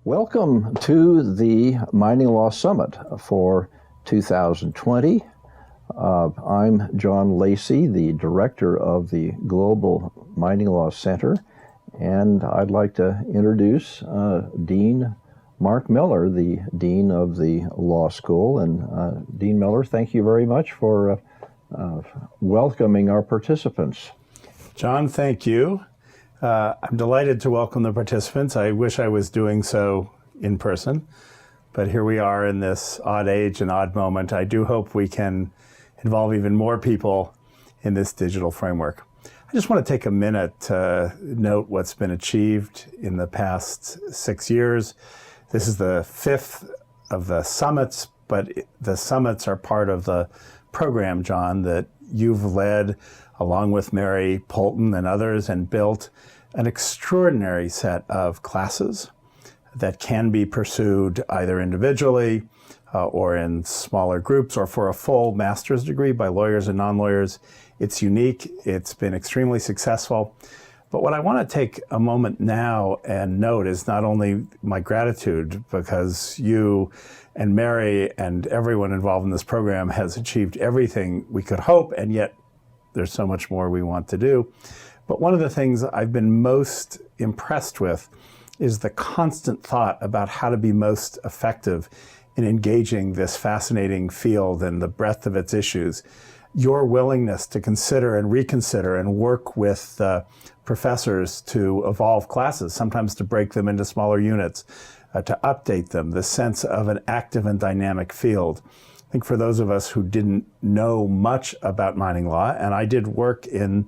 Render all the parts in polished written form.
Welcome to the Mining Law Summit for 2020. I'm John Lacy, the director of the Global Mining Law Center, and I'd like to introduce Dean Marc Miller, the Dean of the Law School. And Dean Miller, thank you very much for welcoming our participants. John, thank you. I'm delighted to welcome the participants. I wish I was doing so in person, but here we are in this odd age and odd moment. I do hope we can involve even more people in this digital framework. I just want to take a minute to note what's been achieved in the past 6 years. This is the fifth of the summits, but the summits are part of the program, John, that you've led along with Mary Poulton and others, and built an extraordinary set of classes that can be pursued either individually or in smaller groups or for a full master's degree by lawyers and non-lawyers. It's unique. It's been extremely successful. But what I want to take a moment now and note is not only my gratitude, because you and Mary and everyone involved in this program has achieved everything we could hope, and yet there's so much more we want to do. But one of the things I've been most impressed with is the constant thought about how to be most effective in engaging this fascinating field and the breadth of its issues. Your willingness to consider and reconsider and work with professors to evolve classes, sometimes to break them into smaller units, to update them, the sense of an active and dynamic field. I think for those of us who didn't know much about mining law, and I did work in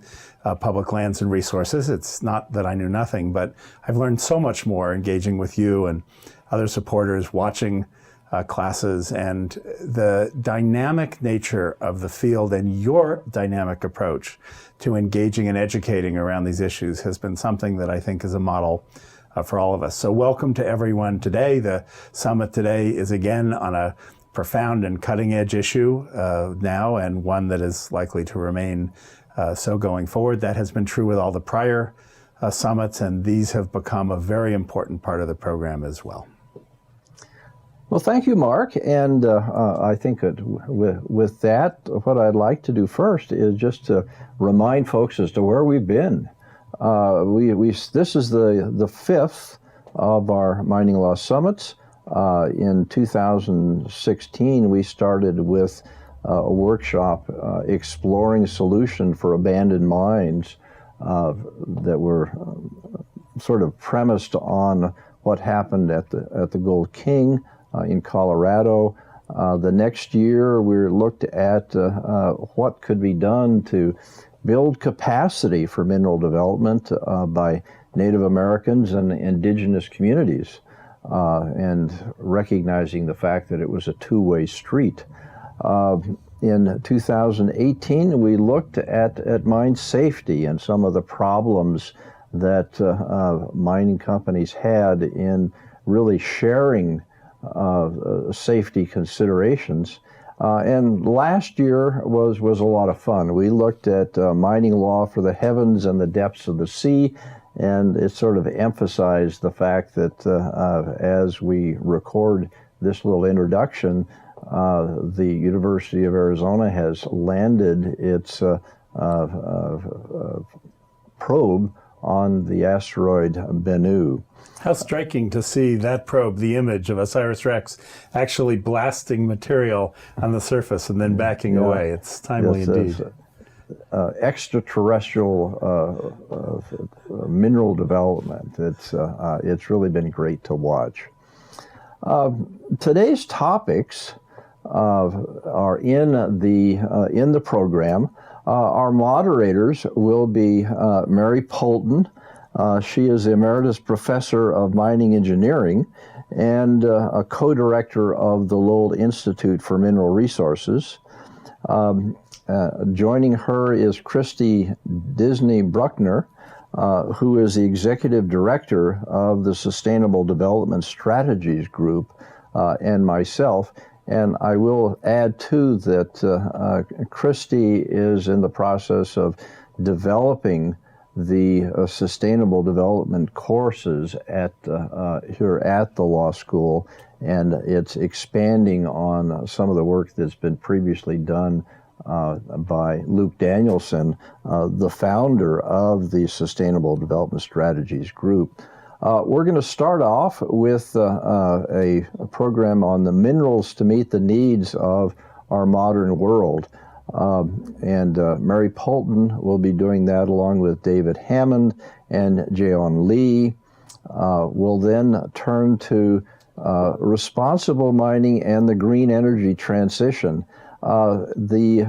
public lands and resources, it's not that I knew nothing, but I've learned so much more engaging with you and other supporters, watching classes, and the dynamic nature of the field and your dynamic approach to engaging and educating around these issues has been something that I think is a model for all of us. So welcome to everyone today. The summit today is again on a profound and cutting-edge issue now, and one that is likely to remain so going forward. That has been true with all the prior summits, and these have become a very important part of the program as well. Well, thank you, Marc. And I think that with that, what I'd like to do first is just to remind folks as to where we've been. This is the fifth of our Mining Law Summits. In 2016, we started with a workshop exploring a solution for abandoned mines that were sort of premised on what happened at the Gold King in Colorado. The next year, we looked at what could be done to build capacity for mineral development by Native Americans and indigenous communities. And recognizing the fact that it was a two-way street. In 2018, we looked at mine safety and some of the problems that mining companies had in really sharing safety considerations. And last year was a lot of fun. We looked at mining law for the heavens and the depths of the sea. And it sort of emphasized the fact that as we record this little introduction, the University of Arizona has landed its probe on the asteroid Bennu. How striking to see that probe, the image of OSIRIS-REx, actually blasting material on the surface and then backing away. It's timely indeed. Extraterrestrial mineral development. It's really been great to watch. Today's topics are in the program. Our moderators will be Mary Poulton. She is the Emeritus Professor of Mining Engineering and a co-director of the Lowell Institute for Mineral Resources. Joining her is Christy Disney Bruckner, who is the Executive Director of the Sustainable Development Strategies Group, and myself. And I will add, too, that Christy is in the process of developing the sustainable development courses at here at the law school, and it's expanding on some of the work that's been previously done by Luke Danielson, the founder of the Sustainable Development Strategies Group. We're going to start off with a program on the minerals to meet the needs of our modern world. And Mary Poulton will be doing that along with David Hammond and Jaeheon Lee. We'll then turn to responsible mining and the green energy transition. The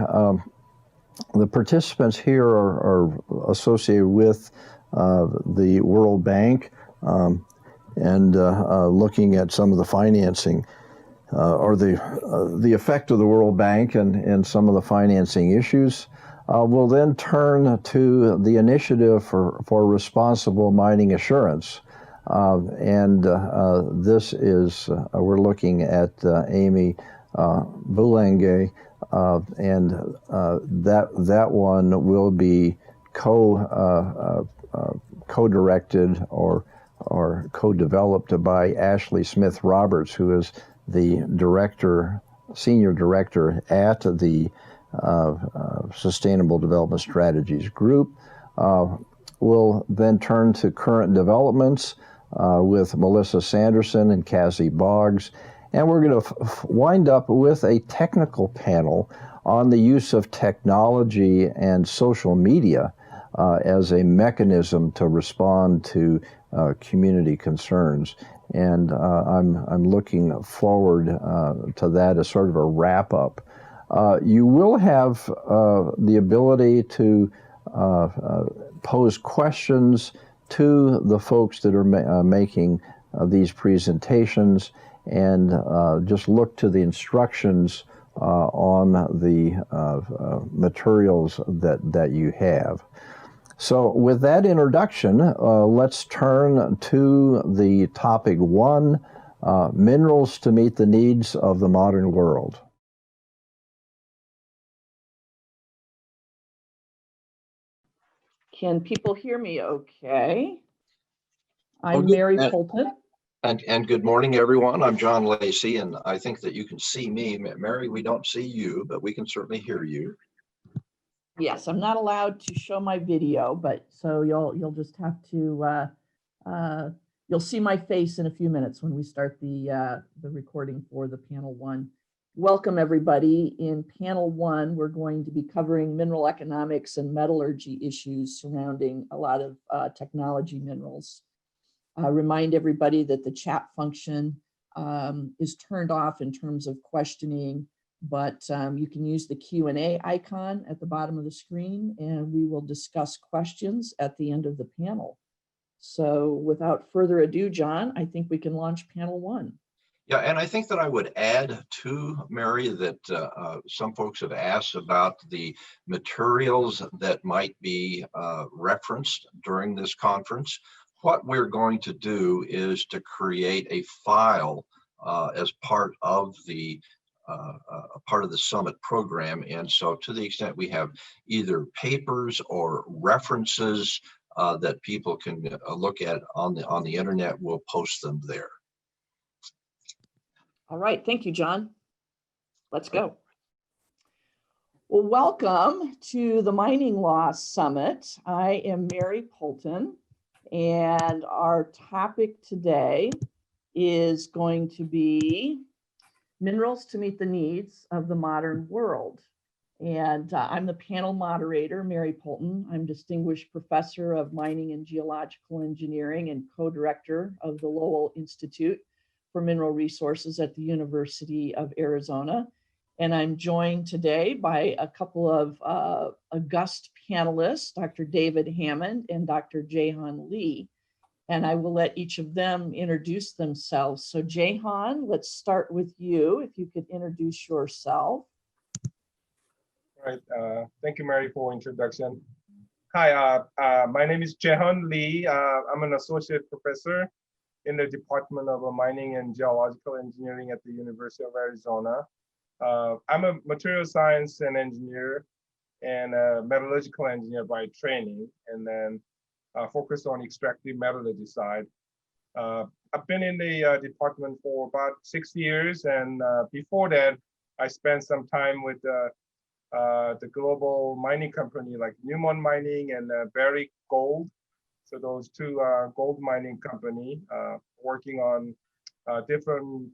participants here are associated with the World Bank and looking at some of the financing or the effect of the World Bank and some of the financing issues. We'll then turn to the initiative for responsible mining assurance. This is, we're looking at Amy Boulangé, and that one will be co-directed or co-developed by Ashley Smith Roberts, who is the senior director at the Sustainable Development Strategies Group. We'll then turn to current developments with Melissa Sanderson and Cassie Boggs. And we're going to wind up with a technical panel on the use of technology and social media as a mechanism to respond to community concerns. And I'm looking forward to that as sort of a wrap-up. You will have the ability to pose questions to the folks that are making these presentations, and just look to the instructions on the materials that you have. So with that introduction, let's turn to the topic 1, minerals to meet the needs of the modern world. Can people hear me okay? I'm Mary Poulton. And good morning, everyone. I'm John Lacy, and I think that you can see me. Mary, we don't see you, but we can certainly hear you. Yes, I'm not allowed to show my video, but so you'll just have to you'll see my face in a few minutes when we start the recording for the panel 1. Welcome everybody. In panel 1, we're going to be covering mineral economics and metallurgy issues surrounding a lot of technology minerals. Remind everybody that the chat function is turned off in terms of questioning, but you can use the Q&A icon at the bottom of the screen, and we will discuss questions at the end of the panel. So without further ado, John, I think we can launch panel 1. Yeah, and I think that I would add to Mary that some folks have asked about the materials that might be referenced during this conference. What we're going to do is to create a file as part of the summit program. And so to the extent we have either papers or references that people can look at on the internet, we'll post them there. All right, thank you, John. Let's go. Well, welcome to the Mining Law Summit. I am Mary Poulton, and our topic today is going to be minerals to meet the needs of the modern world. And I'm the panel moderator, Mary Poulton. I'm Distinguished Professor of Mining and Geological Engineering and co-director of the Lowell Institute for Mineral Resources at the University of Arizona. And I'm joined today by a couple of august panelists, Dr. David Hammond and Dr. Jaeheon Lee. And I will let each of them introduce themselves. So Jaeheon, let's start with you. If you could introduce yourself. All right, thank you, Mary, for introduction. Hi, my name is Jaeheon Lee. I'm an associate professor in the Department of Mining and Geological Engineering at the University of Arizona. I'm a material science and engineer and a metallurgical engineer by training. And then focused on extractive metallurgy side. I've been in the department for about 6 years, and before that, I spent some time with the global mining company like Newmont Mining and Barrick Gold. So those two gold mining company working on different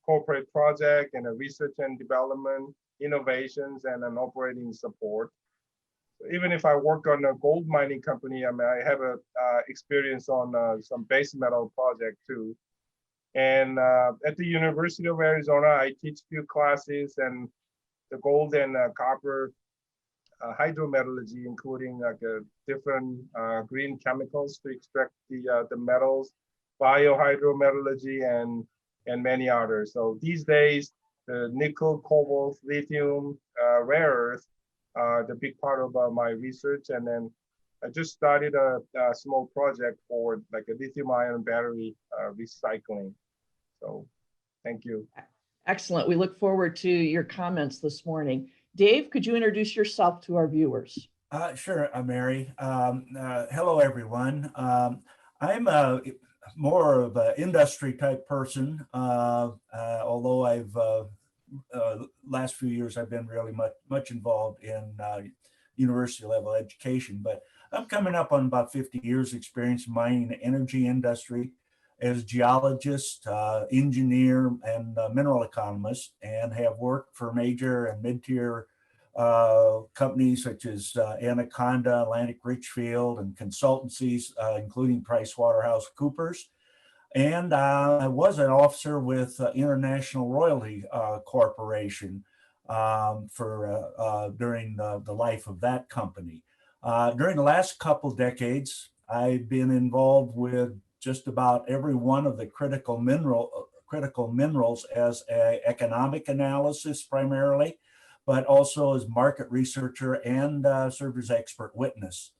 corporate project and research and development, innovations, and an operating support. Even if I work on a gold mining company, I mean, I have a experience on some base metal project too. And at the University of Arizona, I teach few classes and the gold and copper hydrometallurgy, including like different green chemicals to extract the metals, biohydrometallurgy, and many others. So these days, the nickel, cobalt, lithium, rare earth are the big part of my research. And then I just started a small project for like a lithium-ion battery recycling. So thank you. Excellent. We look forward to your comments this morning. Dave, could you introduce yourself to our viewers? Sure, Mary. Hello, everyone. I'm more of an industry type person, although I've last few years I've been really much involved in university level education. But I'm coming up on about 50 years experience in mining and energy industry as geologist, engineer, and mineral economist, and have worked for major and mid-tier companies such as Anaconda, Atlantic Richfield, and consultancies, including PricewaterhouseCoopers. And I was an officer with International Royalty Corporation during the life of that company. During the last couple decades, I've been involved with just about every one of the critical minerals as an economic analysis primarily, but also as market researcher and served as expert witness.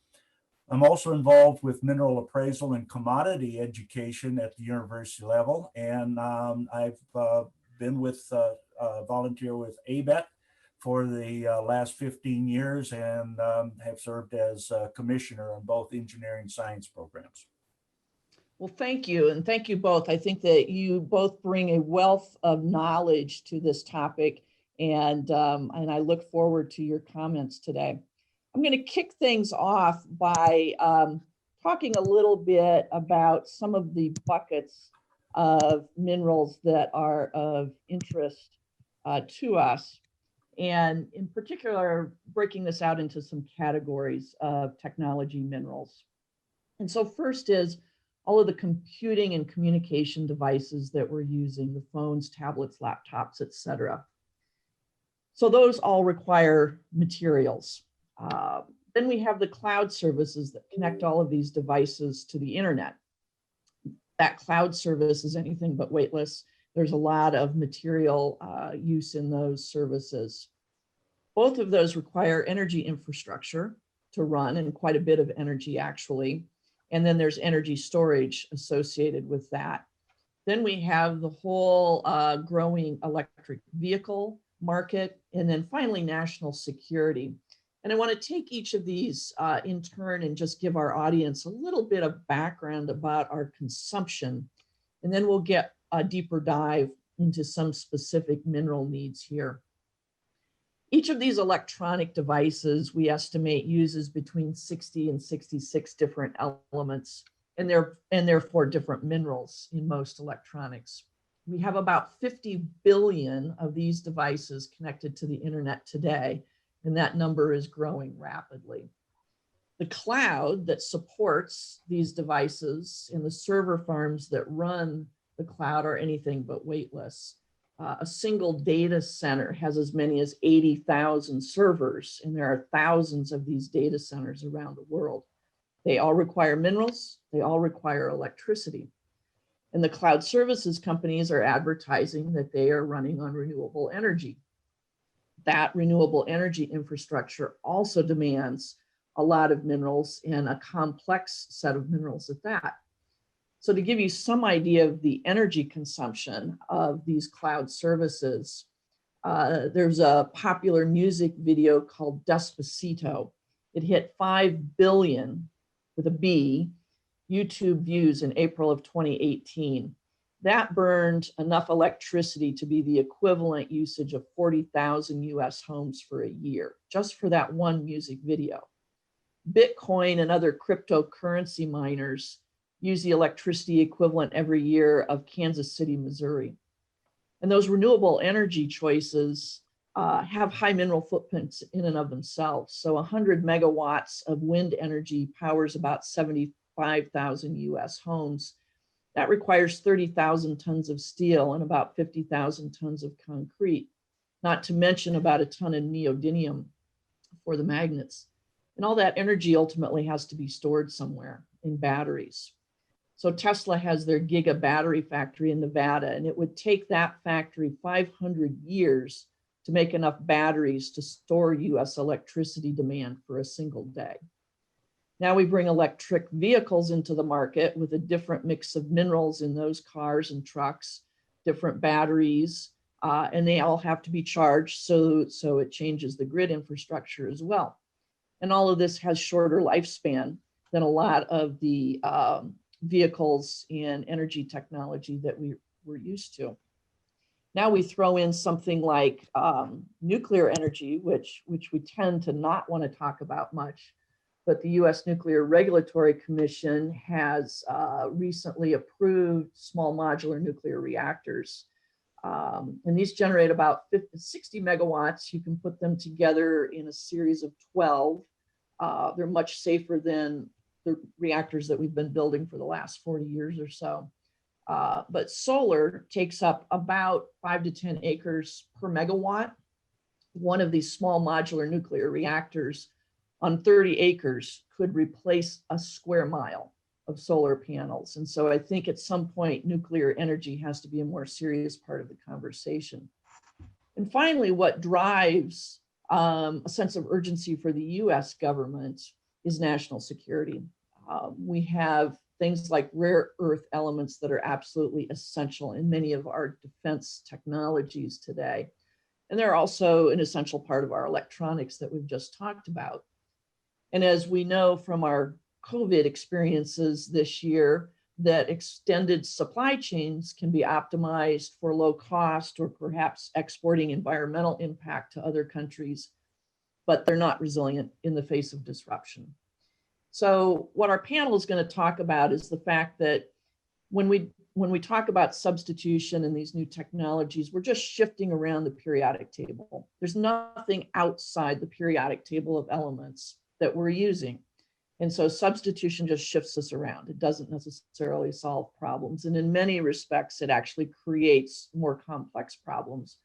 I'm also involved with mineral appraisal and commodity education at the university level, and I've been with volunteer with ABET for the last 15 years and have served as commissioner on both engineering science programs. Well, thank you. And thank you both. I think that you both bring a wealth of knowledge to this topic. And I look forward to your comments today. I'm going to kick things off by talking a little bit about some of the buckets of minerals that are of interest to us. And in particular, breaking this out into some categories of technology minerals. And so first is all of the computing and communication devices that we're using, the phones, tablets, laptops, et cetera. So those all require materials. Then we have the cloud services that connect all of these devices to the internet. That cloud service is anything but weightless. There's a lot of material use in those services. Both of those require energy infrastructure to run, and quite a bit of energy actually. And then there's energy storage associated with that. Then we have the whole growing electric vehicle market, and then finally national security. And I want to take each of these in turn and just give our audience a little bit of background about our consumption. And then we'll get a deeper dive into some specific mineral needs here. Each of these electronic devices, we estimate, uses between 60 and 66 different elements, and therefore different minerals in most electronics. We have about 50 billion of these devices connected to the internet today, and that number is growing rapidly. The cloud that supports these devices and the server farms that run the cloud are anything but weightless. A single data center has as many as 80,000 servers, and there are thousands of these data centers around the world. They all require minerals, they all require electricity. And the cloud services companies are advertising that they are running on renewable energy. That renewable energy infrastructure also demands a lot of minerals, and a complex set of minerals at that. So to give you some idea of the energy consumption of these cloud services, there's a popular music video called Despacito. It hit 5 billion with a B, YouTube views in April of 2018. That burned enough electricity to be the equivalent usage of 40,000 US homes for a year, just for that one music video. Bitcoin and other cryptocurrency miners use the electricity equivalent every year of Kansas City, Missouri. And those renewable energy choices have high mineral footprints in and of themselves. So 100 megawatts of wind energy powers about 75,000 US homes. That requires 30,000 tons of steel and about 50,000 tons of concrete, not to mention about a ton of neodymium for the magnets. And all that energy ultimately has to be stored somewhere in batteries. So Tesla has their giga battery factory in Nevada, and it would take that factory 500 years to make enough batteries to store US electricity demand for a single day. Now we bring electric vehicles into the market with a different mix of minerals in those cars and trucks, different batteries, and they all have to be charged, so it changes the grid infrastructure as well. And all of this has shorter lifespan than a lot of the vehicles and energy technology that we're used to. Now we throw in something like nuclear energy, which we tend to not want to talk about much, but the US Nuclear Regulatory Commission has recently approved small modular nuclear reactors. And these generate about 60 megawatts. You can put them together in a series of 12. They're much safer than the reactors that we've been building for the last 40 years or so. But solar takes up about 5 to 10 acres per megawatt. One of these small modular nuclear reactors on 30 acres could replace a square mile of solar panels. And so I think at some point, nuclear energy has to be a more serious part of the conversation. And finally, what drives a sense of urgency for the US government is national security. We have things like rare earth elements that are absolutely essential in many of our defense technologies today. And they're also an essential part of our electronics that we've just talked about. And as we know from our COVID experiences this year, that extended supply chains can be optimized for low cost or perhaps exporting environmental impact to other countries, but they're not resilient in the face of disruption. So what our panel is going to talk about is the fact that when we talk about substitution and these new technologies, we're just shifting around the periodic table. There's nothing outside the periodic table of elements that we're using. And so substitution just shifts us around. It doesn't necessarily solve problems. And in many respects, it actually creates more complex problems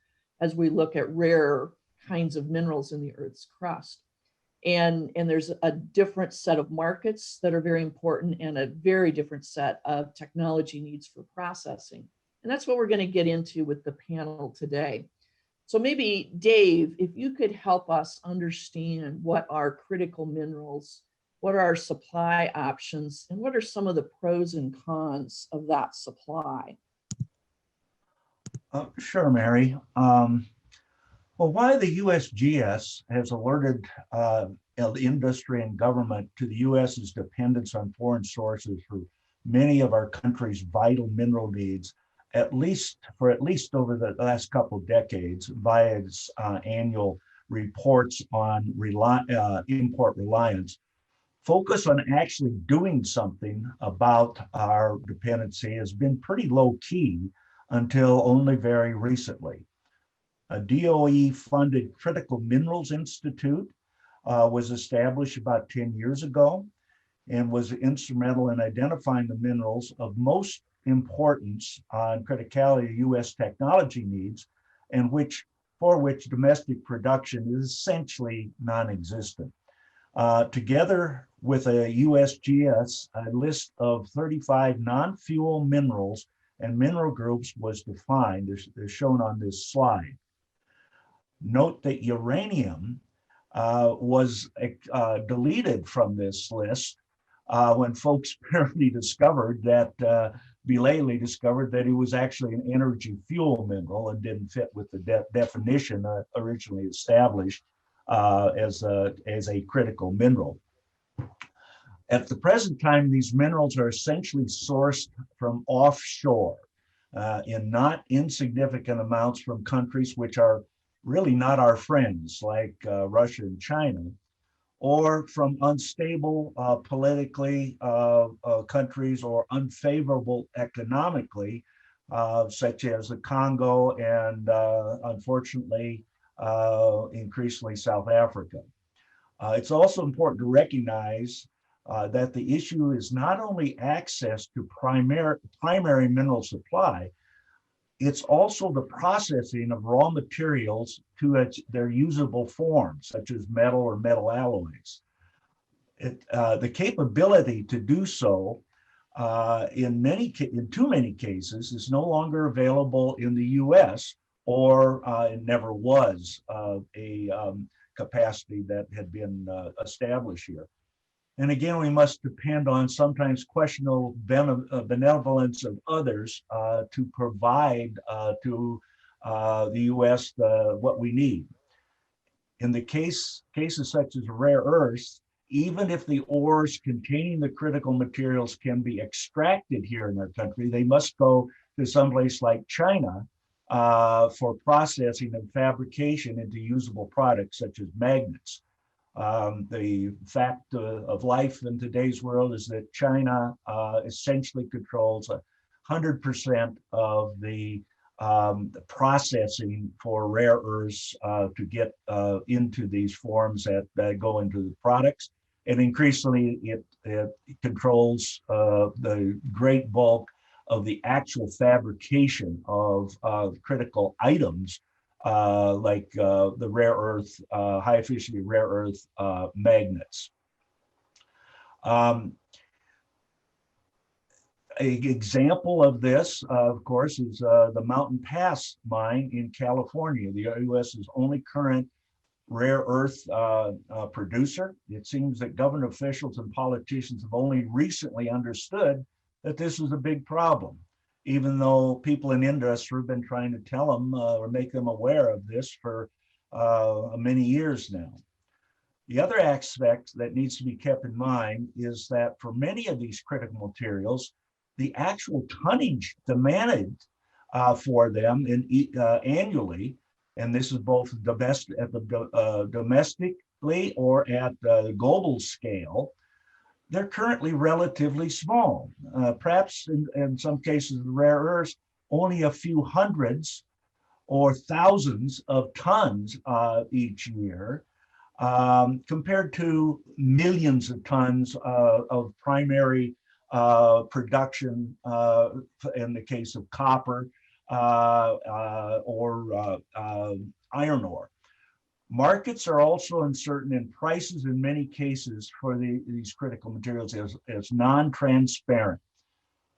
as we look at rare kinds of minerals in the Earth's crust. And there's a different set of markets that are very important and a very different set of technology needs for processing. And that's what we're going to get into with the panel today. So maybe Dave, if you could help us understand what are critical minerals, what are our supply options, and what are some of the pros and cons of that supply? Sure, Mary. Well, why the USGS has alerted the industry and government to the US's dependence on foreign sources for many of our country's vital mineral needs, at least over the last couple of decades, via its annual reports on import reliance, focus on actually doing something about our dependency has been pretty low key until only very recently. A DOE-funded Critical Minerals Institute was established about 10 years ago and was instrumental in identifying the minerals of most importance and criticality of U.S. technology needs, and for which domestic production is essentially non-existent. Together with a USGS, a list of 35 non-fuel minerals and mineral groups was defined. They're shown on this slide. Note that uranium was deleted from this list when folks apparently discovered that, belatedly discovered that it was actually an energy fuel mineral and didn't fit with the definition originally established as a critical mineral. At the present time, these minerals are essentially sourced from offshore in not insignificant amounts from countries which are really not our friends, like Russia and China, or from unstable politically countries or unfavorable economically, such as the Congo and unfortunately, increasingly South Africa. It's also important to recognize that the issue is not only access to primary mineral supply, it's also the processing of raw materials to their usable forms, such as metal or metal alloys. The capability to do so in too many cases is no longer available in the US, or it never was a capacity that had been established here. And again, we must depend on sometimes questionable benevolence of others to provide to the US what we need. In the cases such as rare earths, even if the ores containing the critical materials can be extracted here in our country, they must go to someplace like China for processing and fabrication into usable products such as magnets. The fact of life in today's world is that China essentially controls 100% of the processing for rare earths to get into these forms that go into the products. And increasingly, it controls the great bulk of the actual fabrication of critical items like the rare earth, high efficiency rare earth magnets. An example of this, of course, is the Mountain Pass mine in California, the US's only current rare earth producer. It seems that government officials and politicians have only recently understood that this is a big problem, even though people in industry have been trying to tell them or make them aware of this for many years now. The other aspect that needs to be kept in mind is that for many of these critical materials, the actual tonnage demanded for them annually, and this is both domestically or at the global scale, they're currently relatively small. Perhaps in some cases, the rare earths, only a few hundreds or thousands of tons each year, compared to millions of tons of primary production in the case of copper or iron ore. Markets are also uncertain, and prices in many cases for these critical materials is non-transparent.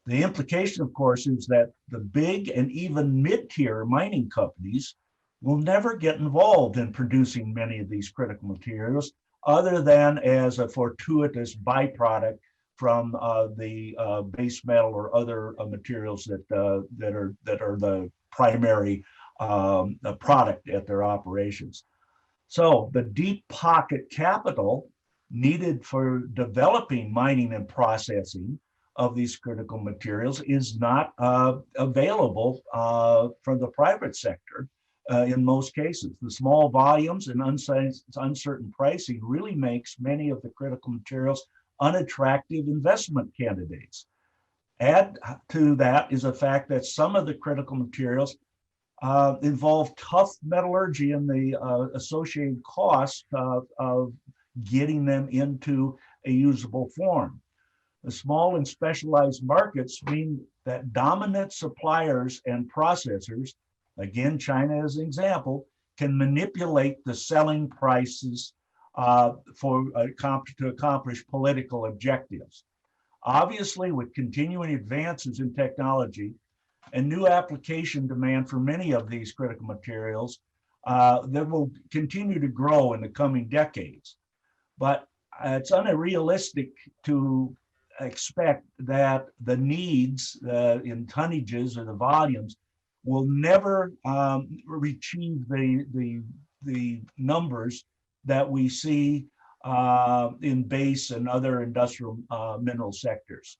The implication, of course, is that the big and even mid-tier mining companies will never get involved in producing many of these critical materials other than as a fortuitous byproduct from the base metal or other materials that are the primary product at their operations. So the deep pocket capital needed for developing mining and processing of these critical materials is not available from the private sector in most cases. The small volumes and uncertain pricing really makes many of the critical materials unattractive investment candidates. Add to that is the fact that some of the critical materials involve tough metallurgy and the associated cost of getting them into a usable form. The small and specialized markets mean that dominant suppliers and processors, again, China as an example, can manipulate the selling prices to accomplish political objectives. Obviously, with continuing advances in technology and new application demand for many of these critical materials, that will continue to grow in the coming decades. But it's unrealistic to expect that the needs in tonnages or the volumes will never achieve the numbers that we see in base and other industrial mineral sectors.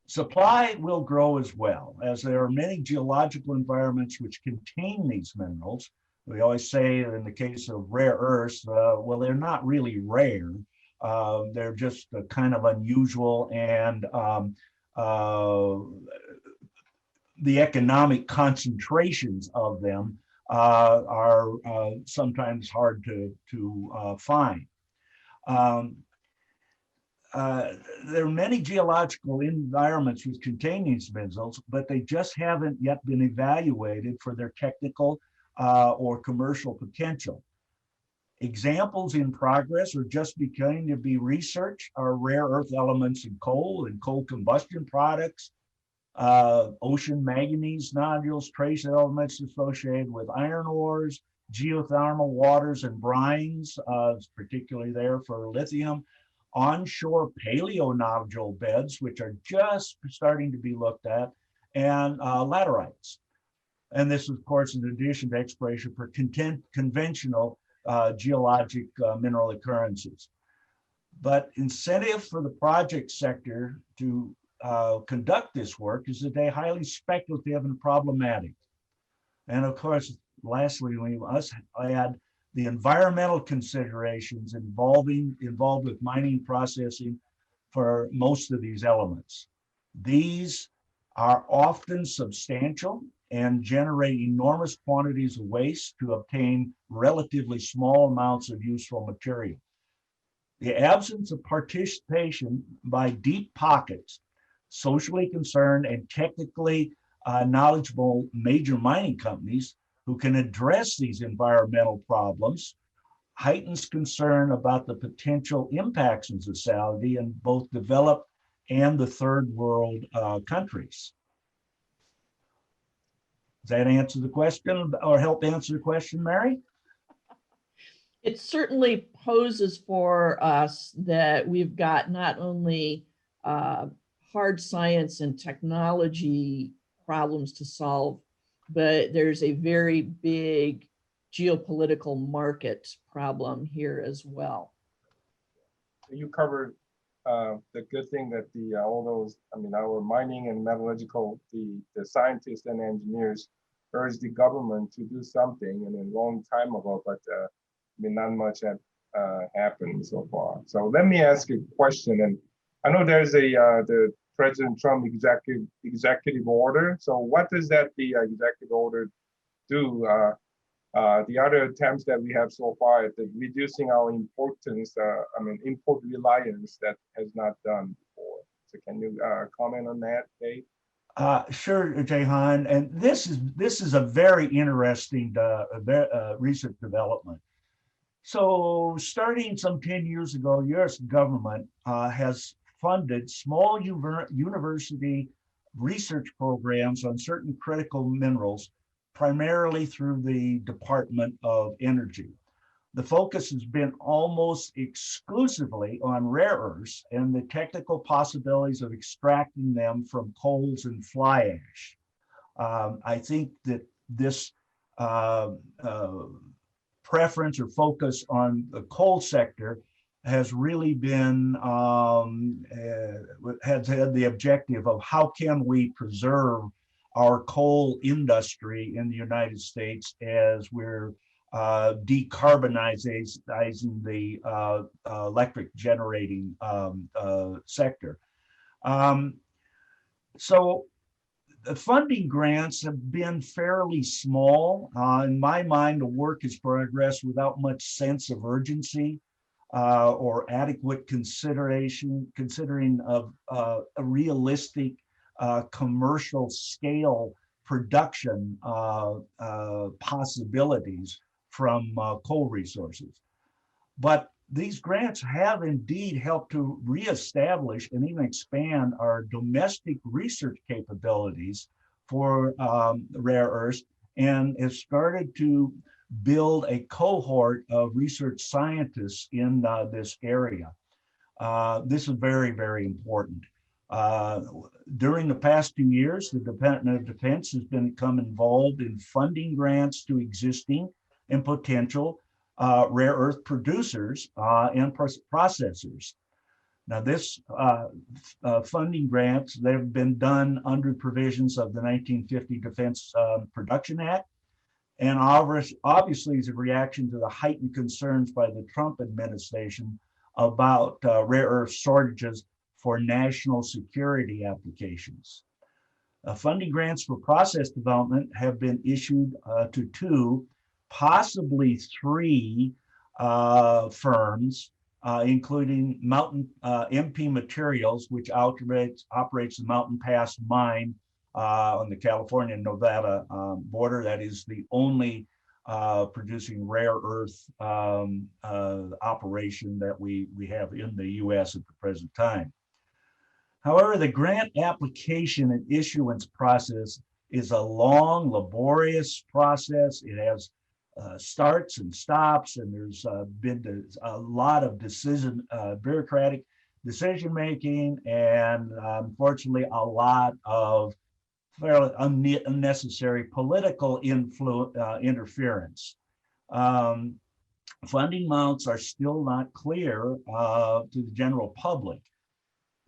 Supply will grow as well, as there are many geological environments which contain these minerals. We always say in the case of rare earths, well, they're not really rare. They're just kind of unusual, and the economic concentrations of them are sometimes hard to find. There are many geological environments which contain these minerals, but they just haven't yet been evaluated for their technical or commercial potential. Examples in progress or just beginning to be researched are rare earth elements in coal and coal combustion products, ocean manganese nodules, trace elements associated with iron ores, geothermal waters and brines, particularly there for lithium, onshore paleonodule beds, which are just starting to be looked at, and laterites. And this, of course, in addition to exploration for conventional geologic mineral occurrences. But incentive for the project sector to conduct this work is today highly speculative and problematic. And of course, lastly, we must add the environmental considerations involved with mining processing for most of these elements. These are often substantial and generate enormous quantities of waste to obtain relatively small amounts of useful material. The absence of participation by deep pockets, socially concerned and technically knowledgeable major mining companies who can address these environmental problems heightens concern about the potential impacts in society in both developed and the third world countries. Does that answer the question or help answer the question, Mary? It certainly poses for us that we've got not only hard science and technology problems to solve, but there's a very big geopolitical market problem here as well. You covered the good thing that all those, our mining and metallurgical, the scientists and engineers urged the government to do something and a long time ago, but not much had happened so far. So let me ask you a question. And I know there's the President Trump executive order. So what does the executive order do? The other attempts that we have so far at reducing our importance, import reliance, that has not done before. So can you comment on that, Dave? Sure, Jaeheon. And this is a very interesting recent development. So starting some 10 years ago, U.S. government has funded small university research programs on certain critical minerals, primarily through the Department of Energy. The focus has been almost exclusively on rare earths and the technical possibilities of extracting them from coals and fly ash. I think that this preference or focus on the coal sector has really been, has had the objective of how can we preserve our coal industry in the United States as we're decarbonizing the electric generating sector. So the funding grants have been fairly small. In my mind, the work has progressed without much sense of urgency or adequate considering of a realistic commercial scale production possibilities from coal resources. But these grants have indeed helped to reestablish and even expand our domestic research capabilities for rare earths, and has started to build a cohort of research scientists in this area. This is very, very important. During the past 2 years, the Department of Defense has become involved in funding grants to existing and potential rare earth producers and processors. Now, this funding grants, they've been done under provisions of the 1950 Defense Production Act, and obviously is a reaction to the heightened concerns by the Trump administration about rare earth shortages for national security applications. Funding grants for process development have been issued to 2, possibly 3 firms, including Mountain MP Materials, which operates the Mountain Pass mine on the California-Nevada border. That is the only producing rare earth operation that we have in the U.S. at the present time. However, the grant application and issuance process is a long, laborious process. It has starts and stops, and there's been a lot of bureaucratic decision making, and unfortunately, a lot of fairly unnecessary political interference. Funding amounts are still not clear to the general public.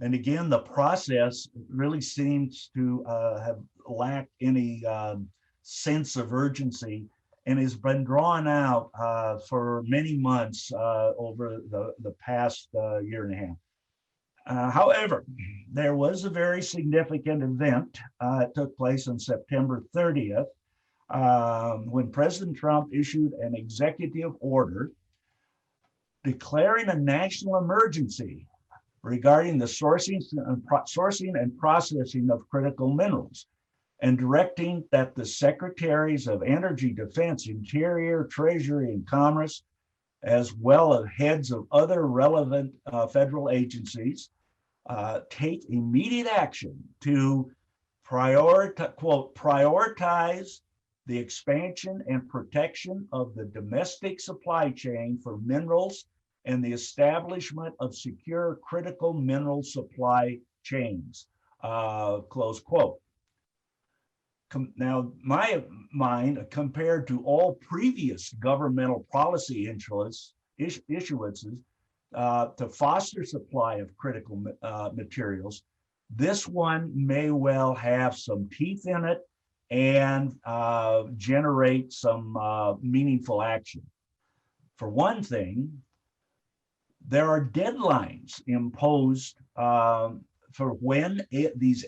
And again, the process really seems to have lacked any sense of urgency and has been drawn out for many months over the past year and a half. However, there was a very significant event. It took place on September 30th when President Trump issued an executive order declaring a national emergency regarding the sourcing and processing of critical minerals, and directing that the Secretaries of Energy, Defense, Interior, Treasury, and Commerce, as well as heads of other relevant federal agencies, take immediate action to prioritize the expansion and protection of the domestic supply chain for minerals and the establishment of secure critical mineral supply chains, close quote. Now, my mind, compared to all previous governmental policy issuances to foster supply of critical materials, this one may well have some teeth in it and generate some meaningful action. For one thing, there are deadlines imposed for when these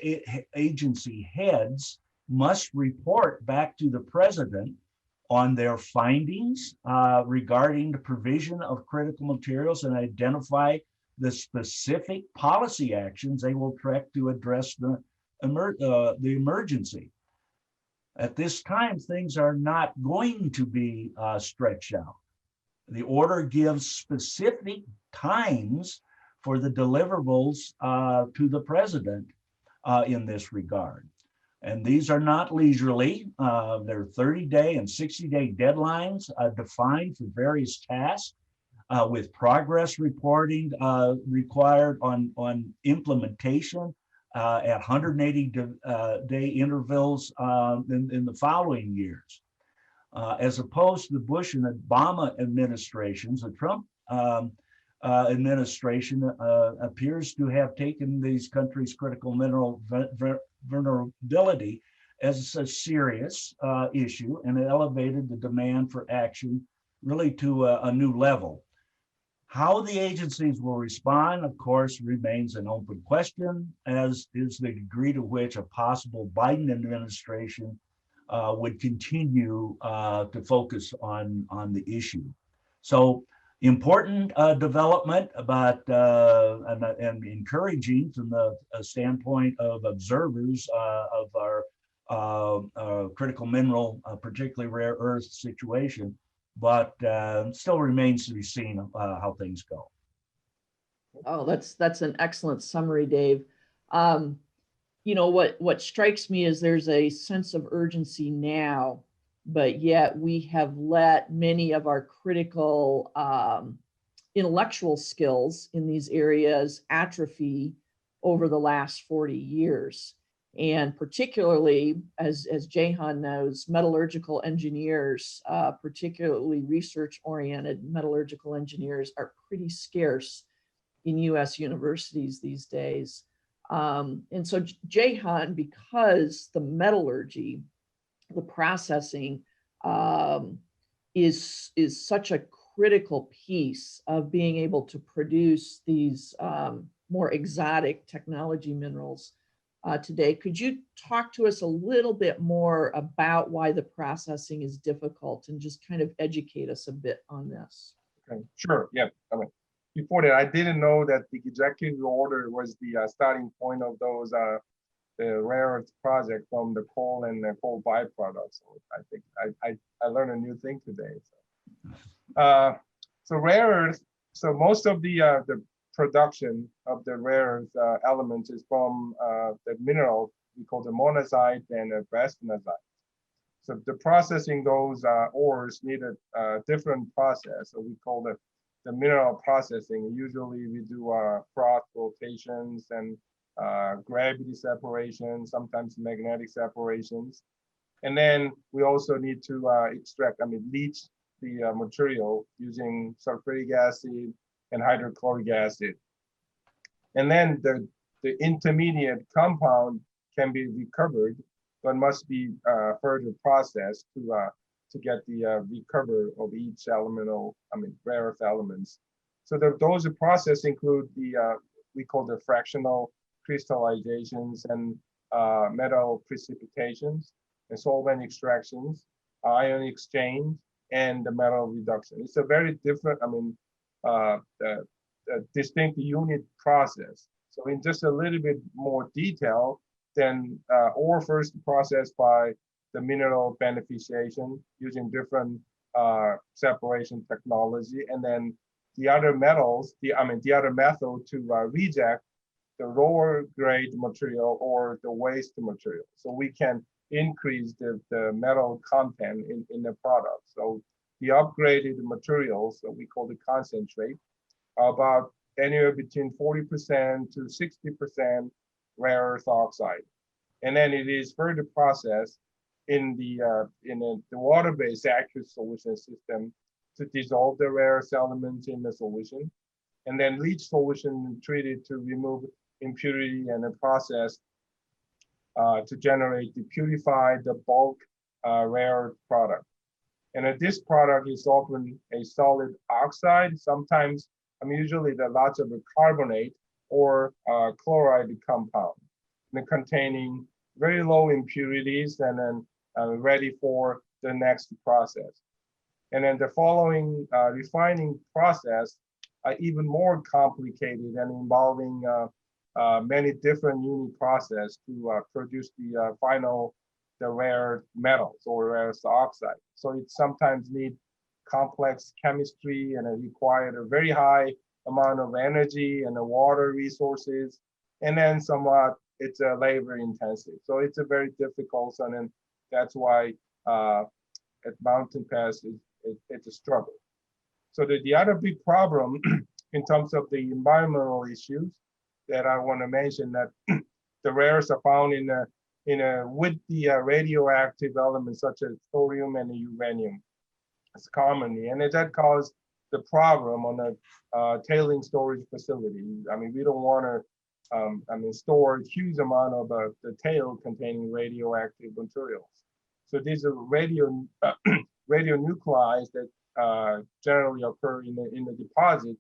agency heads must report back to the president on their findings regarding the provision of critical materials and identify the specific policy actions they will take to address the emergency. At this time, things are not going to be stretched out. The order gives specific times for the deliverables to the president in this regard. And these are not leisurely. They're 30-day and 60-day deadlines defined for various tasks with progress reporting required on implementation at 180-day intervals in the following years. As opposed to the Bush and Obama administrations, the Trump administration appears to have taken these countries' critical mineral vulnerability as a serious issue, and it elevated the demand for action really to a new level. How the agencies will respond, of course, remains an open question, as is the degree to which a possible Biden administration would continue to focus on the issue. So important development, but and encouraging from the standpoint of observers of our critical mineral, particularly rare earth situation, but still remains to be seen how things go. Oh, that's an excellent summary, Dave. You know, what strikes me is there's a sense of urgency now, but yet we have let many of our critical intellectual skills in these areas atrophy over the last 40 years. And particularly, as Jaeheon knows, metallurgical engineers, particularly research-oriented metallurgical engineers, are pretty scarce in US universities these days. And so Jaeheon, because the metallurgy, the processing is such a critical piece of being able to produce these more exotic technology minerals today. Could you talk to us a little bit more about why the processing is difficult and just kind of educate us a bit on this? Okay, sure. Yeah. I mean, before that, I didn't know that the executive order was the starting point of those the rare earth project from the coal and the coal byproducts. So I think I learned a new thing today. So rare earth. So most of the production of the rare earth elements is from the mineral we call the monazite and bastnasite. So the processing those ores need a different process. So we call the mineral processing. Usually we do froth rotations and gravity separation, sometimes magnetic separations. And then we also need to extract, leach the material using sulfuric acid and hydrochloric acid. And then the intermediate compound can be recovered, but must be further processed to get the recover of each elemental, rare earth elements. So those processes include we call the fractional crystallizations and metal precipitations, and solvent extractions, ion exchange, and the metal reduction. It's a very different, distinct unit process. So in just a little bit more detail, then ore first processed by the mineral beneficiation using different separation technology, and then the other metals, the other method to reject the lower grade material or the waste material. So we can increase the metal content in the product. So the upgraded materials that we call the concentrate are about anywhere between 40% to 60% rare earth oxide. And then it is further processed in the water-based aqueous solution system to dissolve the rare earth elements in the solution. And then leach solution treated to remove impurity and a process to generate the purified, the bulk rare product. And this product is often a solid oxide. Sometimes, usually there are lots of carbonate or chloride compound containing very low impurities and then ready for the next process. And then the following refining process are even more complicated and involving many different unit process to produce the final, the rare metals or rare oxide. So it sometimes need complex chemistry and it required a very high amount of energy and the water resources. And then somewhat it's labor intensive. So it's a very difficult, and then that's why at Mountain Pass it's a struggle. So the other big problem in terms of the environmental issues that I want to mention, that the rares are found with the radioactive elements such as thorium and uranium. It's commonly, and that caused the problem on a tailing storage facility. We don't want to store a huge amount of the tail containing radioactive materials. So these are radionuclides that generally occur in the deposit.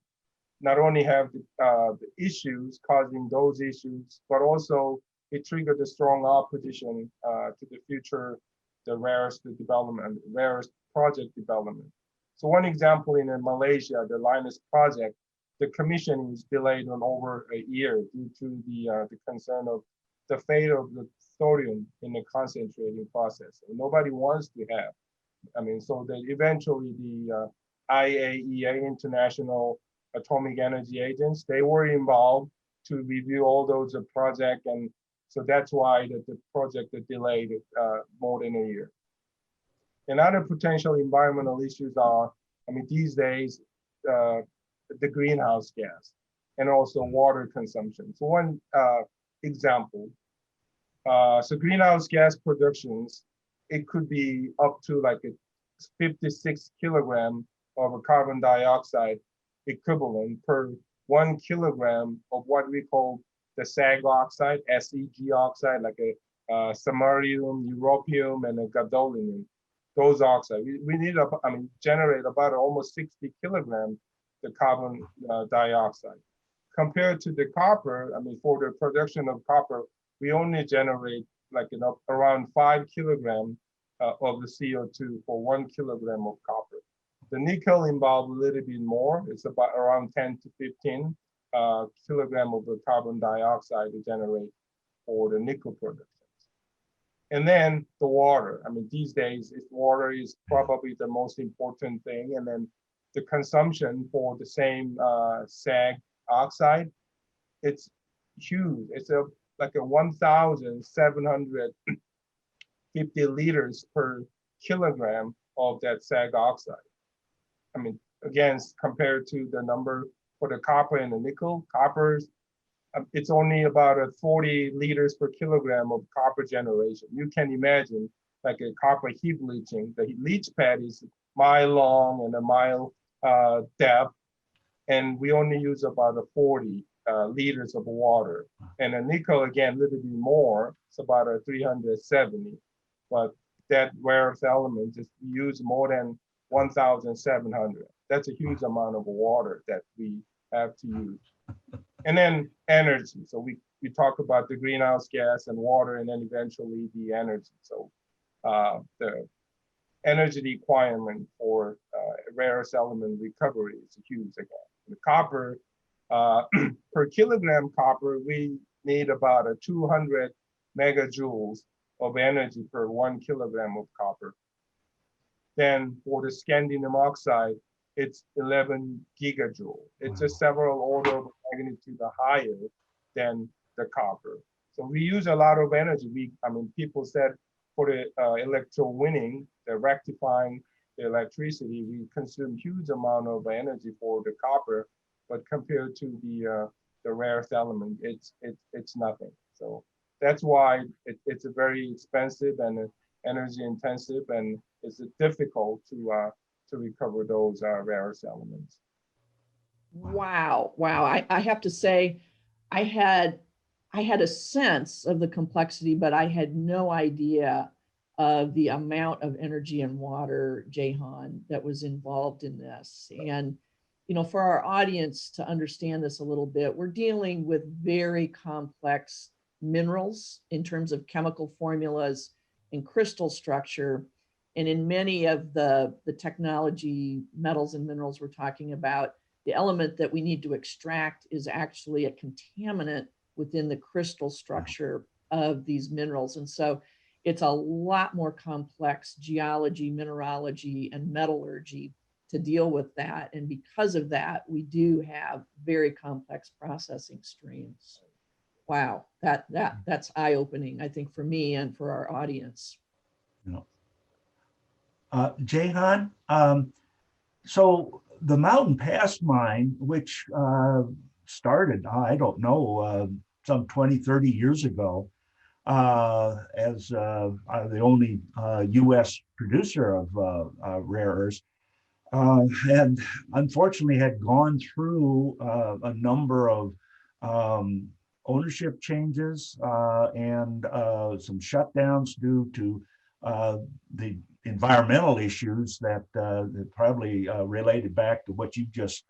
Not only have the issues causing those issues, but also it triggered a strong opposition to the future, the rarest development, rarest project development. So one example in Malaysia, the Linus project, the commissioning is delayed on over a year due to the concern of the fate of the thorium in the concentrating process. And nobody wants to have. So that eventually the IAEA, International Atomic Energy Agents, they were involved to review all those projects, and so that's why the project is delayed more than a year. And other potential environmental issues are, these days, the greenhouse gas and also water consumption. So one example, So greenhouse gas productions, it could be up to like a 56 kilogram of a carbon dioxide equivalent per 1 kilogram of what we call the SAG oxide, SEG oxide, like a samarium, europium, and a gadolinium. Those oxides, we need, generate about almost 60 kilograms the carbon dioxide. Compared to the copper, for the production of copper, we only generate like around 5 kilograms of the CO2 for 1 kilogram of copper. The nickel involved a little bit more. It's about around 10 to 15 kilogram of the carbon dioxide to generate for the nickel productions. And then the water. These days, water is probably the most important thing. And then the consumption for the same SAG oxide, it's huge. It's like a 1,750 liters per kilogram of that SAG oxide. Again, compared to the number for the copper and the nickel, it's only about 40 liters per kilogram of copper generation. You can imagine like a copper heap leaching. The leach pad is mile long and a mile depth, and we only use about 40 liters of water. And a nickel, again, a little bit more, it's about 370. But that rare earth element just use more than 1,700. That's a huge amount of water that we have to use. And then energy. So we talk about the greenhouse gas and water, and then eventually the energy. So the energy requirement for rare earth element recovery is huge again. The copper, per kilogram copper, we need about 200 megajoules of energy per 1 kilogram of copper. Then for the scandium oxide, it's 11 gigajoule. It's just several order of magnitude higher than the copper. So we use a lot of energy. People said for the electrowinning, the rectifying the electricity, we consume huge amount of energy for the copper, but compared to the rare earth element, it's nothing. So that's why it's a very expensive and energy intensive, and it's difficult to recover those rare earth elements. Wow. I have to say, I had a sense of the complexity, but I had no idea of the amount of energy and water, Jaeheon, that was involved in this. And, for our audience to understand this a little bit, we're dealing with very complex minerals in terms of chemical formulas and crystal structure. And in many of the technology, metals and minerals we're talking about, the element that we need to extract is actually a contaminant within the crystal structure of these minerals. And so it's a lot more complex geology, mineralogy, and metallurgy to deal with that. And because of that, we do have very complex processing streams. Wow, that's eye-opening, I think, for me and for our audience. Jaeheon, so the Mountain Pass mine, which started, I don't know, some 20, 30 years ago, as the only U.S. producer of rare earths, and unfortunately had gone through a number of ownership changes and some shutdowns due to the environmental issues that probably related back to what you just,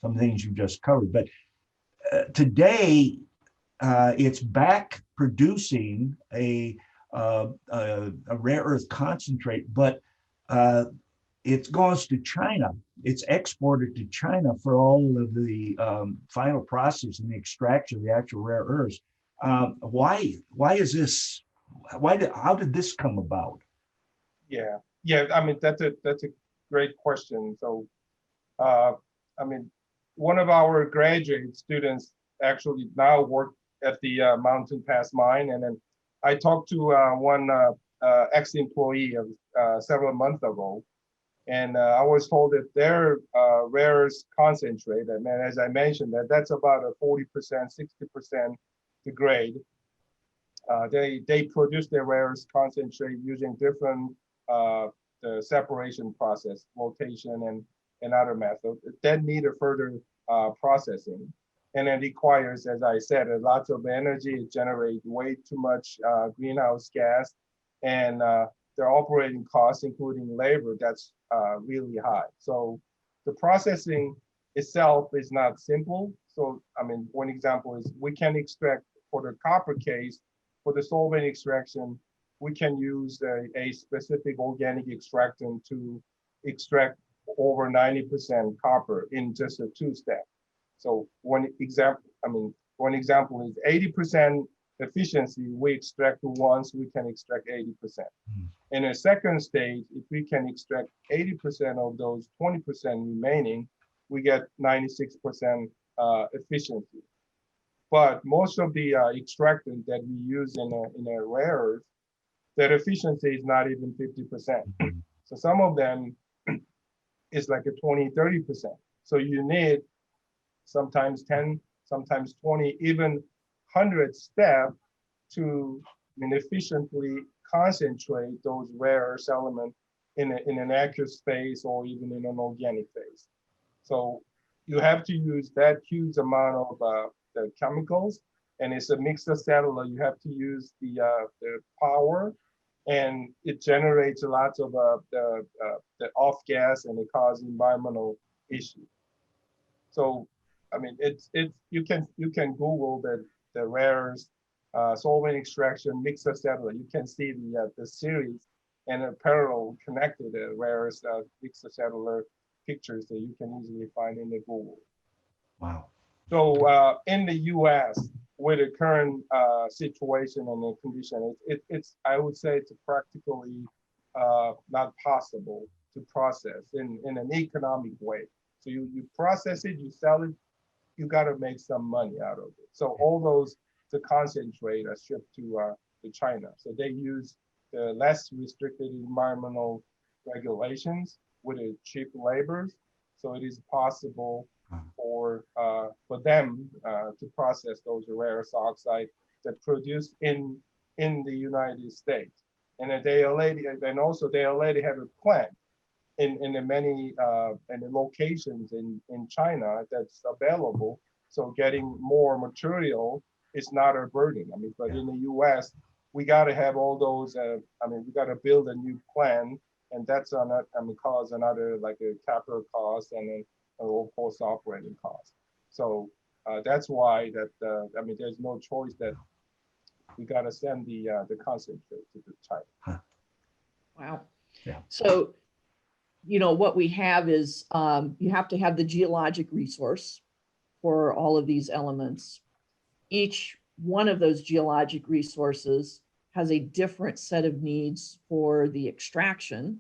some things you just covered. But today, it's back producing a rare earth concentrate, but it goes to China. It's exported to China for all of the final process and the extraction of the actual rare earths. Why is this? How did this come about? Yeah. That's a great question. So, one of our graduate students actually now work at the Mountain Pass mine, and then I talked to one ex-employee several months ago, and I was told that their rare earth concentrate, and as I mentioned, that's about a 40%, 60% degrade. they produce their rare earth concentrate using different the separation process, flotation and other methods that need a further processing. And it requires, as I said, a lot of energy. It generates way too much greenhouse gas, and their operating costs, including labor, that's really high. So the processing itself is not simple. So, I mean, one example is we can extract, for the copper case, for the solvent extraction, we can use a specific organic extractant to extract over 90% copper in just a two-step. So one example is 80% efficiency. We extract once, we can extract 80%. In a second stage, if we can extract 80% of those 20% remaining, we get 96% efficiency. But most of the extractant that we use in a rare earth, that efficiency is not even 50%. So some of them is like a 20, 30%. So you need sometimes 10, sometimes 20, even 100 steps to efficiently concentrate those rare earth elements in an aqueous phase or even in an organic phase. So you have to use that huge amount of the chemicals, and it's a mixed cellular. You have to use the power, and it generates a lot of the off gas, and it causes environmental issues. So, I mean, you can Google the rare earth solvent extraction mixed cellular. You can see the series and a parallel connected rare earth mixed cellular pictures that you can easily find in the Google. Wow. So in the U.S., with the current situation and the condition, it's I would say it's practically not possible to process in an economic way. So you process it, you sell it, you got to make some money out of it. So all those the concentrate are shipped to China. So they use the less restricted environmental regulations with a cheap labor. So it is possible for them to process those rare earth oxide that produce in the United States. And they already have a plant in the many and the locations in China that's available. So getting more material is not a burden. I mean, but in the U.S., we got to have all those. We got to build a new plant, and that's cause another like a capital cost and of course operating cost. So that's why there's no choice that we got to send the concentrate to China. Wow. Yeah. So, what we have is you have to have the geologic resource for all of these elements. Each one of those geologic resources has a different set of needs for the extraction.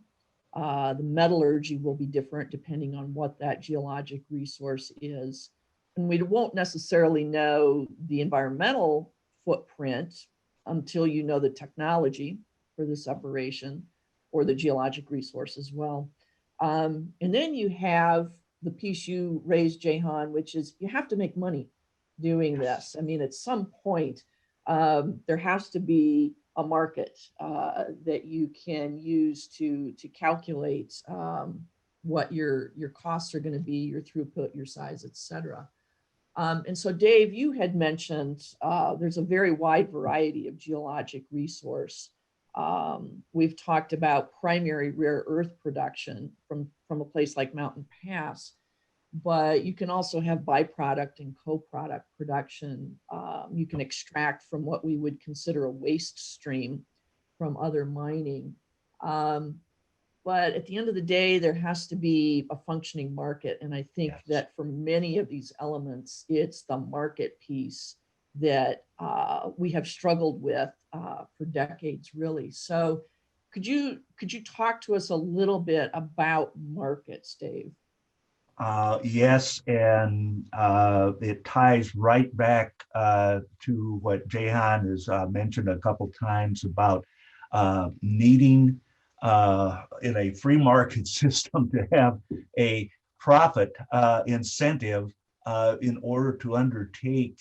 The metallurgy will be different depending on what that geologic resource is. And we won't necessarily know the environmental footprint until you know the technology for the separation or the geologic resource as well. And then you have the piece you raised, Jaeheon, which is you have to make money doing this. I mean, at some point, there has to be a market that you can use to calculate what your costs are going to be, your throughput, your size, et cetera. And so, Dave, you had mentioned there's a very wide variety of geologic resource. We've talked about primary rare earth production from a place like Mountain Pass, but you can also have byproduct and co-product production. You can extract from what we would consider a waste stream from other mining. But at the end of the day, there has to be a functioning market. And I think that for many of these elements, it's the market piece that we have struggled with for decades, really. So could you talk to us a little bit about markets, Dave? Yes, and it ties right back to what Jaeheon has mentioned a couple times about needing in a free market system to have a profit incentive in order to undertake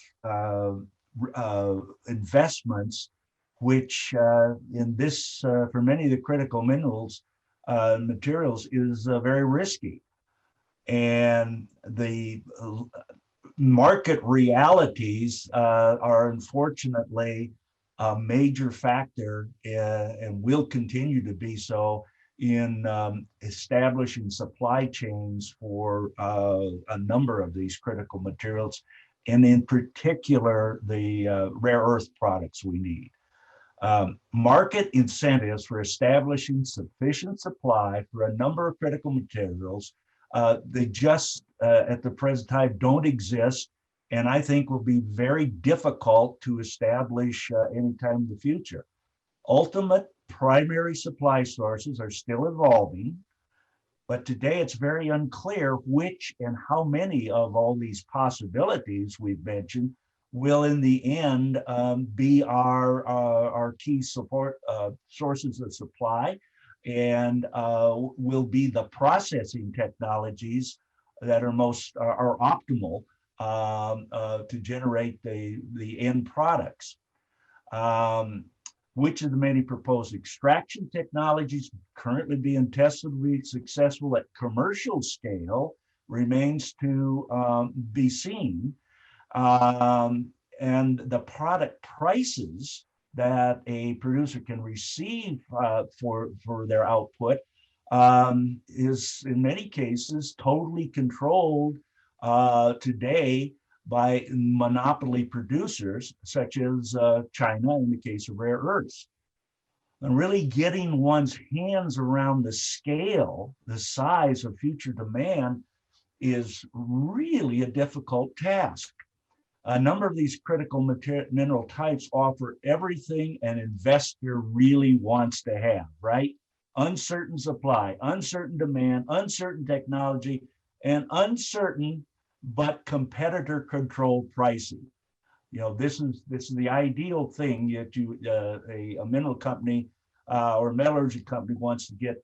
investments which in this, for many of the critical minerals, materials is very risky. And the market realities are unfortunately a major factor and will continue to be so in establishing supply chains for a number of these critical materials, and in particular, the rare earth products we need. Market incentives for establishing sufficient supply for a number of critical materials, they just at the present time don't exist, and I think will be very difficult to establish anytime in the future. Ultimate primary supply sources are still evolving, but today it's very unclear which and how many of all these possibilities we've mentioned will in the end be our key support sources of supply, and will be the processing technologies that are most are optimal to generate the end products. Which of the many proposed extraction technologies currently being tested will be successful at commercial scale remains to be seen. And the product prices that a producer can receive for their output is in many cases totally controlled today by monopoly producers such as China in the case of rare earths. And really getting one's hands around the scale, the size of future demand is really a difficult task. A number of these critical mineral types offer everything an investor really wants to have, right? Uncertain supply, uncertain demand, uncertain technology, and uncertain but competitor controlled pricing. You know, this is the ideal thing that you a mineral company or a metallurgy company wants to get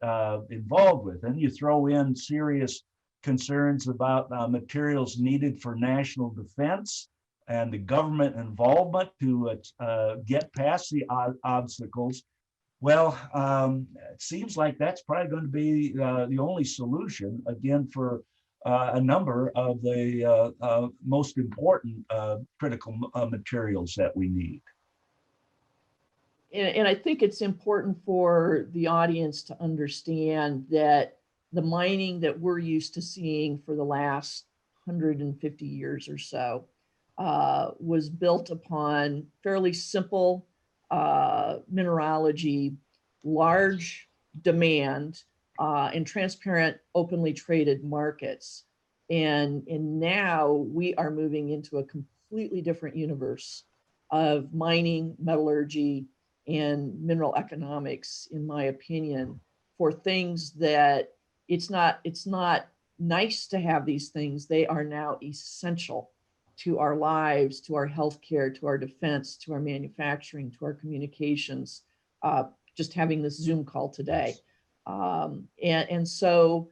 involved with. And you throw in serious concerns about materials needed for national defense and the government involvement to get past the obstacles. Well, it seems like that's probably going to be the only solution, again, for a number of the most important critical materials that we need. And I think it's important for the audience to understand that the mining that we're used to seeing for the last 150 years or so was built upon fairly simple mineralogy, large demand, and transparent, openly traded markets. And now we are moving into a completely different universe of mining, metallurgy, and mineral economics, in my opinion, for things that it's not nice to have these things. They are now essential to our lives, to our healthcare, to our defense, to our manufacturing, to our communications, just having this Zoom call today. And so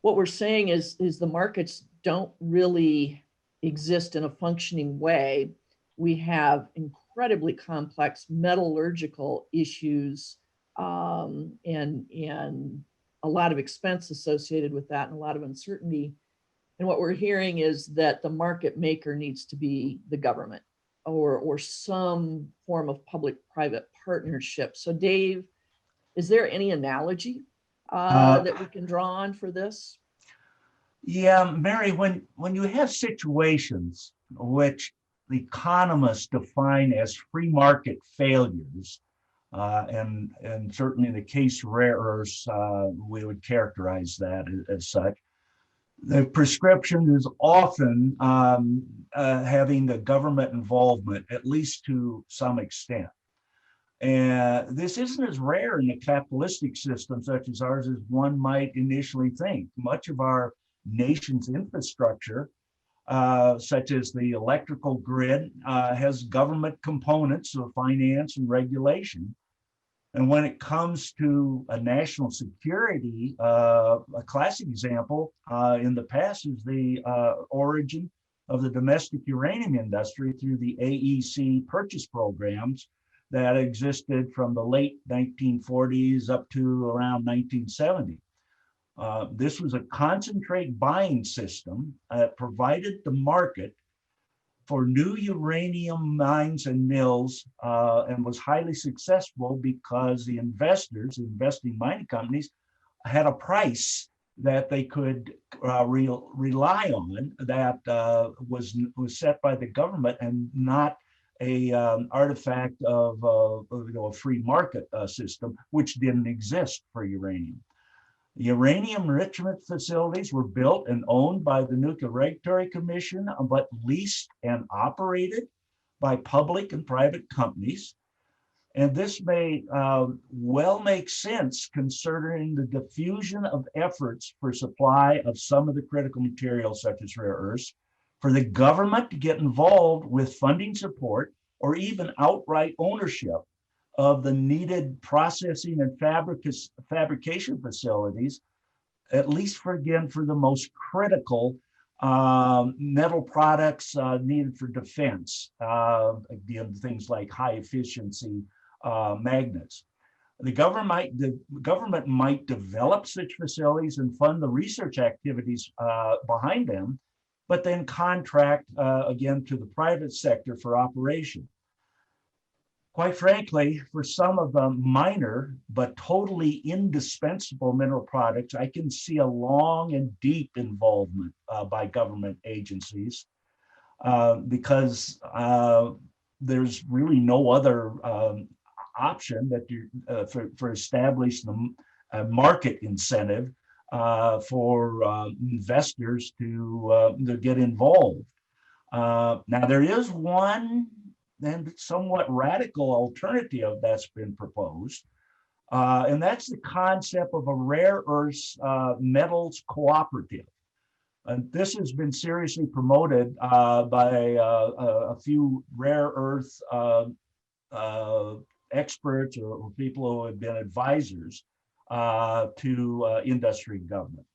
what we're saying is the markets don't really exist in a functioning way. We have incredibly complex metallurgical issues and a lot of expense associated with that and a lot of uncertainty. And what we're hearing is that the market maker needs to be the government or some form of public-private partnership. So Dave, is there any analogy that we can draw on for this? Yeah, Mary, when you have situations which the economists define as free market failures, and certainly in the case of rare earths, we would characterize that as such. The prescription is often having the government involvement, at least to some extent. And this isn't as rare in a capitalistic system such as ours as one might initially think. Much of our nation's infrastructure, such as the electrical grid, has government components of finance and regulation. And when it comes to a national security, a classic example in the past is the origin of the domestic uranium industry through the AEC purchase programs that existed from the late 1940s up to around 1970. This was a concentrate buying system that provided the market for new uranium mines and mills, and was highly successful because the investors, investing mining companies, had a price that they could rely on that was set by the government and not a artifact of a free market system, which didn't exist for uranium. Uranium enrichment facilities were built and owned by the Nuclear Regulatory Commission, but leased and operated by public and private companies. And this may well make sense considering the diffusion of efforts for supply of some of the critical materials, such as rare earths, for the government to get involved with funding support or even outright ownership of the needed processing and fabrication facilities, at least for the most critical metal products needed for defense, again, things like high efficiency magnets. The government might develop such facilities and fund the research activities behind them, but then contract again to the private sector for operation. Quite frankly, for some of the minor but totally indispensable mineral products, I can see a long and deep involvement by government agencies because there's really no other option that for establishing a market incentive for investors to get involved. Now, there is one and somewhat radical alternative that's been proposed, and that's the concept of a rare earths metals cooperative. And this has been seriously promoted by a few rare earth experts or people who have been advisors to industry and government.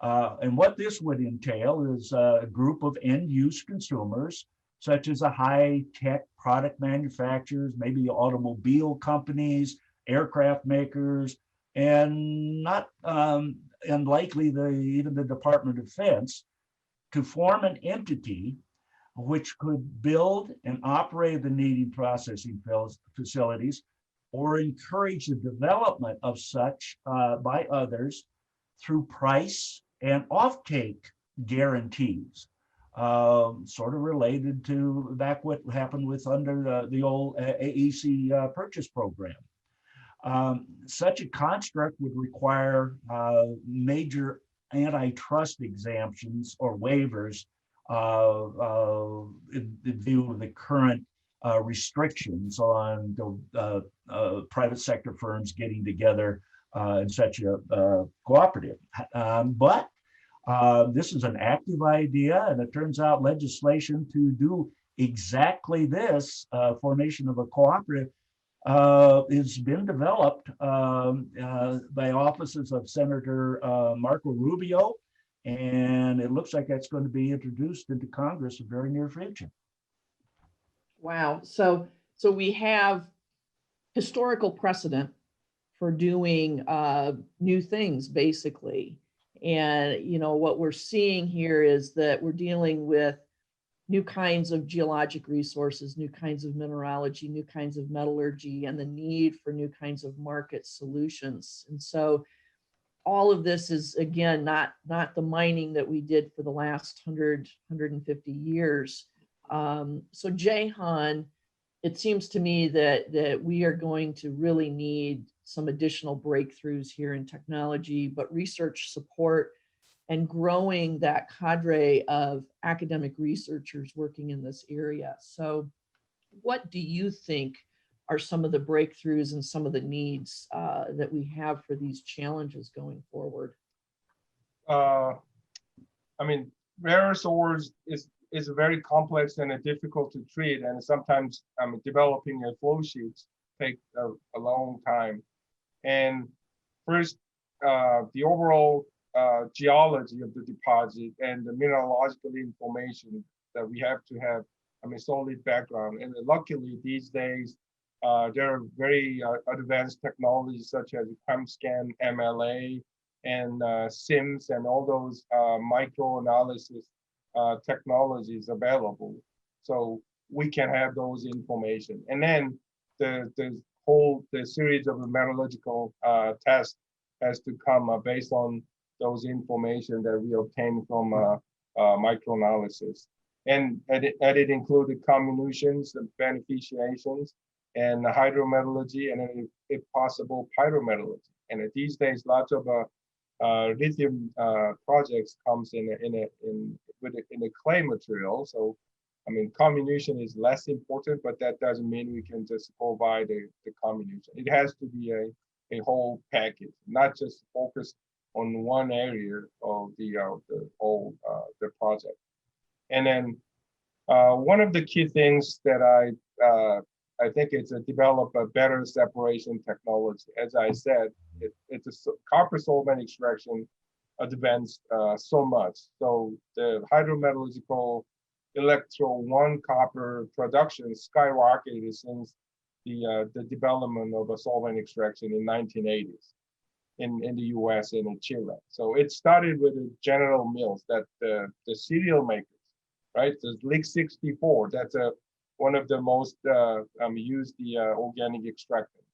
And what this would entail is a group of end-use consumers, such as a high-tech product manufacturers, maybe automobile companies, aircraft makers, and not unlikely even the Department of Defense, to form an entity which could build and operate the needed processing facilities or encourage the development of such by others through price and offtake guarantees. Sort of related to back what happened with under the old AEC purchase program. Such a construct would require major antitrust exemptions or waivers in view of the current restrictions on the private sector firms getting together in such a cooperative. But this is an active idea, and it turns out legislation to do exactly this, formation of a cooperative, has been developed by offices of Senator Marco Rubio, and it looks like that's going to be introduced into Congress in the very near future. Wow. So we have historical precedent for doing new things, basically. And, you know, what we're seeing here is that we're dealing with new kinds of geologic resources, new kinds of mineralogy, new kinds of metallurgy, and the need for new kinds of market solutions. And so all of this is, again, not the mining that we did for the last 150 years. So Jaeheon, it seems to me that we are going to really need some additional breakthroughs here in technology, but research support and growing that cadre of academic researchers working in this area. So what do you think are some of the breakthroughs and some of the needs that we have for these challenges going forward? I mean, rare earth ores is very complex and difficult to treat, and sometimes developing a flow sheets take a long time. And first, the overall geology of the deposit and the mineralogical information that we have to have, solid background. And luckily these days, There are very advanced technologies such as ChemScan, MLA, and SIMS, and all those microanalysis technologies available. So we can have those information. And then the series of metallurgical tests has to come based on those information that we obtain from microanalysis. And it included comminutions, beneficiations, and hydrometallurgy, and if possible, pyrometallurgy. And these days, lots of lithium projects comes in a clay material. So, I mean, comminution is less important, but that doesn't mean we can just provide the comminution. It has to be a whole package, not just focus on one area of the whole the project. And then one of the key things that I think it's develop a better separation technology. As I said, it's a copper solvent extraction advanced so much. So the hydrometallurgical electro 1 copper production skyrocketed since the development of a solvent extraction in 1980s in the US and in Chile. So it started with the General Mills, that the cereal makers, right? The League 64, that's one of the most used organic extractant.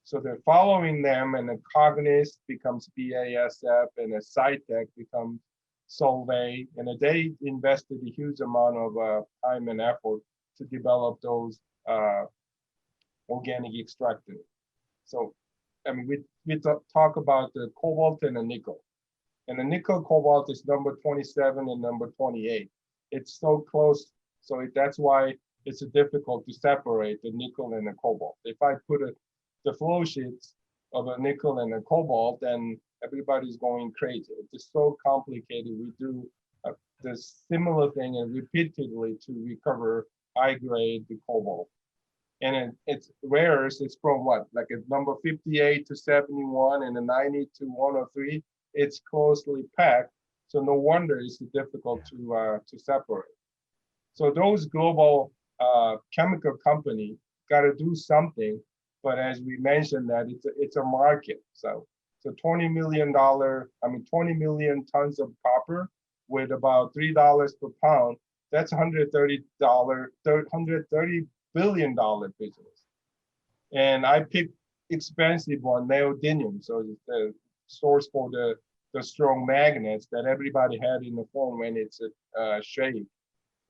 So they're following them, and the Cognis becomes BASF, and a Cytec becomes Solvay, and they invested a huge amount of time and effort to develop those organic extractants. So, I mean, we talk about the cobalt and the nickel, and the nickel cobalt is number 27 and number 28. It's so close, so that's why it's difficult to separate the nickel and the cobalt. If I put the flow sheets of a nickel and a cobalt, then everybody's going crazy. It's just so complicated. We do the similar thing and repeatedly to recover high grade the cobalt. And it's rares, it's from what? Like a number 58 to 71 and a 90 to 103. It's closely packed. So no wonder it's difficult to separate. So those global chemical company got to do something. But as we mentioned, that it's a market. So $20 million, 20 million tons of copper with about $3 per pound. That's $130 billion business. And I picked expensive one, neodymium. So it's the source for the strong magnets that everybody had in the phone when it's shaved.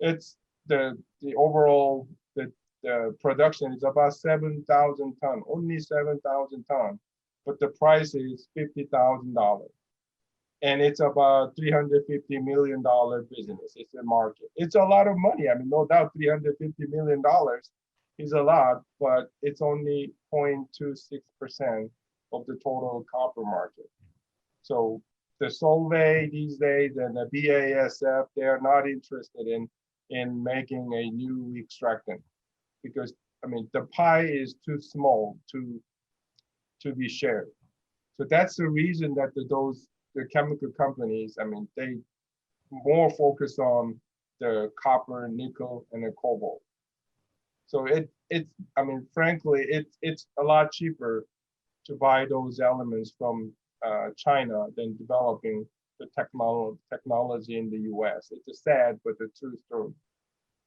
It's the overall the production is about 7,000 tons, only 7,000 tons, but the price is $50,000, and it's about $350 million business. It's a market. It's a lot of money. I mean, no doubt, $350 million is a lot, but it's only 0.26% of the total copper market. So the Solvay these days and the BASF, they are not interested in making a new extractant, because I mean the pie is too small to be shared. So that's the reason that the chemical companies, I mean, they more focus on the copper, nickel, and the cobalt. So it's I mean, frankly, it's a lot cheaper to buy those elements from China than developing the technology in the US. It's sad, but the true story.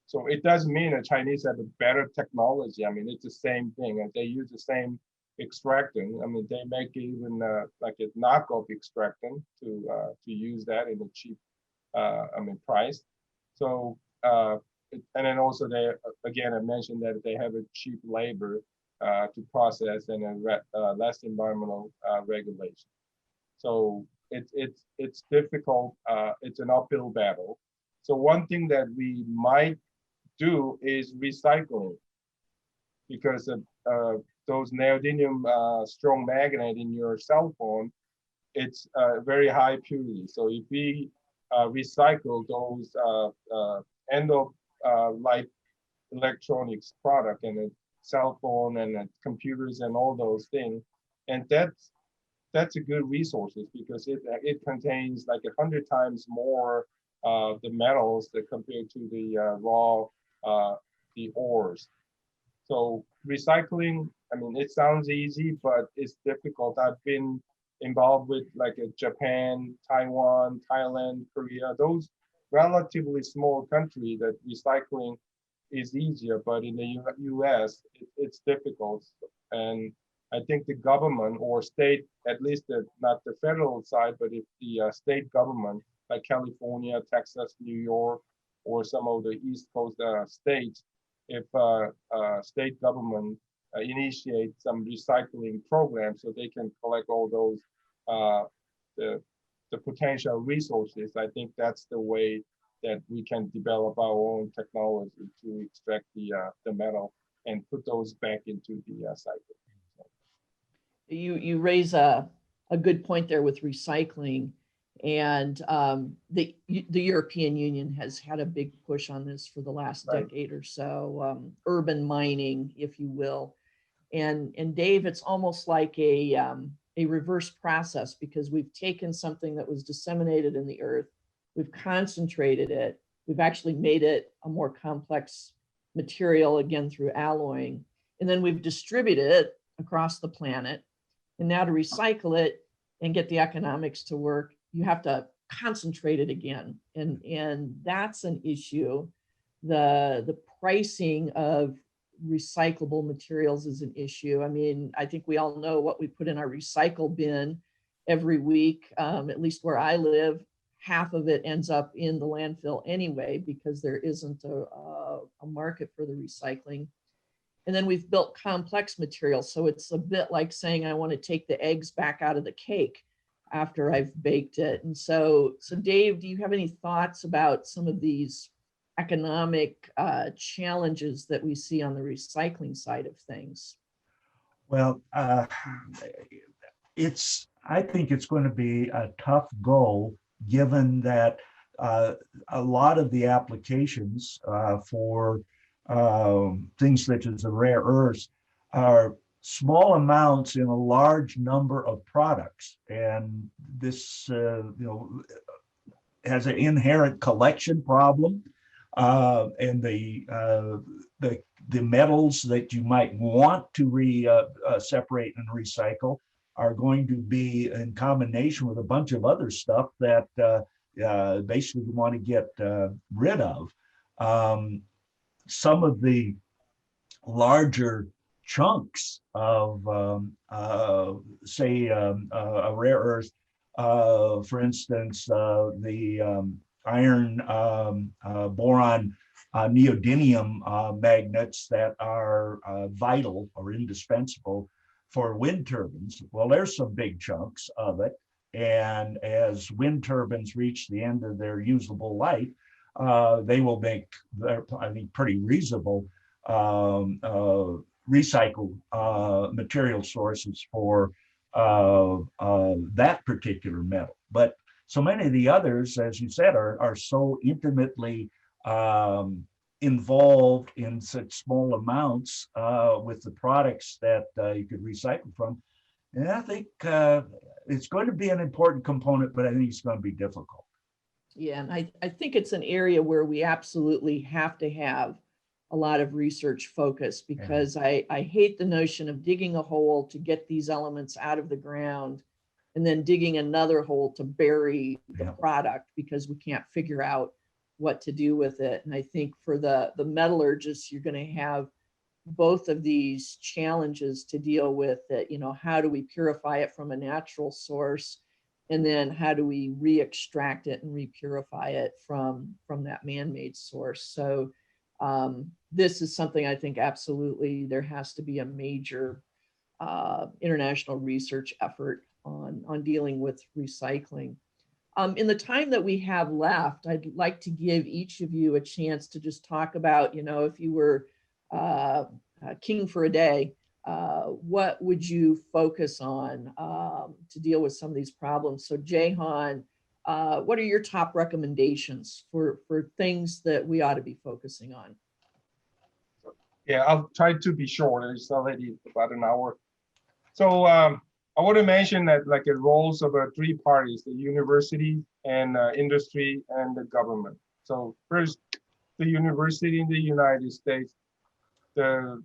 So it doesn't mean the Chinese have a better technology. I mean, it's the same thing, and they use the same extractant. I mean, they make even like a knockoff extractant to use that in a cheap, price. So and then also they again I mentioned that they have a cheap labor to process and less environmental regulation. So it's difficult. It's an uphill battle. So one thing that we might do is recycling, because of those neodymium strong magnet in your cell phone, it's very high purity. So if we recycle those end of life electronics product and a cell phone and computers and all those things, and that's a good resources, because it contains like 100 times more the metals that compared to the raw the ores. So recycling, I mean, it sounds easy, but it's difficult. I've been involved with like Japan, Taiwan, Thailand, Korea, those relatively small country that recycling is easier, but in the US, it's difficult. And I think the government or state, at least not the federal side, but if the state government, like California, Texas, New York, or some of the East Coast states, if state government initiate some recycling program so they can collect all those the potential resources, I think that's the way that we can develop our own technology to extract the metal and put those back into the cycle. So. You raise a good point there with recycling, and the European Union has had a big push on this for the last decade or so, urban mining, if you will. And Dave, it's almost like a reverse process, because we've taken something that was disseminated in the earth, we've concentrated it, we've actually made it a more complex material, again through alloying, and then we've distributed it across the planet. And now to recycle it and get the economics to work, you have to concentrate it again. And that's an issue. The pricing of recyclable materials is an issue. I mean, I think we all know what we put in our recycle bin every week. At least where I live, half of it ends up in the landfill anyway, because there isn't a market for the recycling. And then we've built complex materials. So it's a bit like saying, I want to take the eggs back out of the cake after I've baked it. And so Dave, do you have any thoughts about some of these economic challenges that we see on the recycling side of things? Well, I think it's going to be a tough goal, given that a lot of the applications for things such as the rare earths are small amounts in a large number of products, and this has an inherent collection problem. And the metals that you might want to separate and recycle are going to be in combination with a bunch of other stuff that basically we want to get rid of. Some of the larger chunks of, say, a rare earth, for instance, the iron, boron, neodymium magnets that are vital or indispensable for wind turbines. Well, there's some big chunks of it. And as wind turbines reach the end of their usable life, they will make, I think, pretty reasonable recycled material sources for that particular metal. But so many of the others, as you said, are so intimately involved in such small amounts with the products that you could recycle from. And I think it's going to be an important component, but I think it's going to be difficult. Yeah, and I think it's an area where we absolutely have to have a lot of research focus, because I hate the notion of digging a hole to get these elements out of the ground and then digging another hole to bury the product, because we can't figure out what to do with it. And I think for the metallurgists, you're going to have both of these challenges to deal with. That, how do we purify it from a natural source, and then how do we re-extract it and re-purify it from that man-made source? So this is something I think absolutely there has to be a major international research effort on dealing with recycling. In the time that we have left, I'd like to give each of you a chance to just talk about, if you were king for a day, what would you focus on to deal with some of these problems? So Jaeheon, what are your top recommendations for things that we ought to be focusing on? Yeah, I'll try to be short. It's already about an hour. So I want to mention that like the roles of three parties: the university and industry and the government. So first, the university in the United States.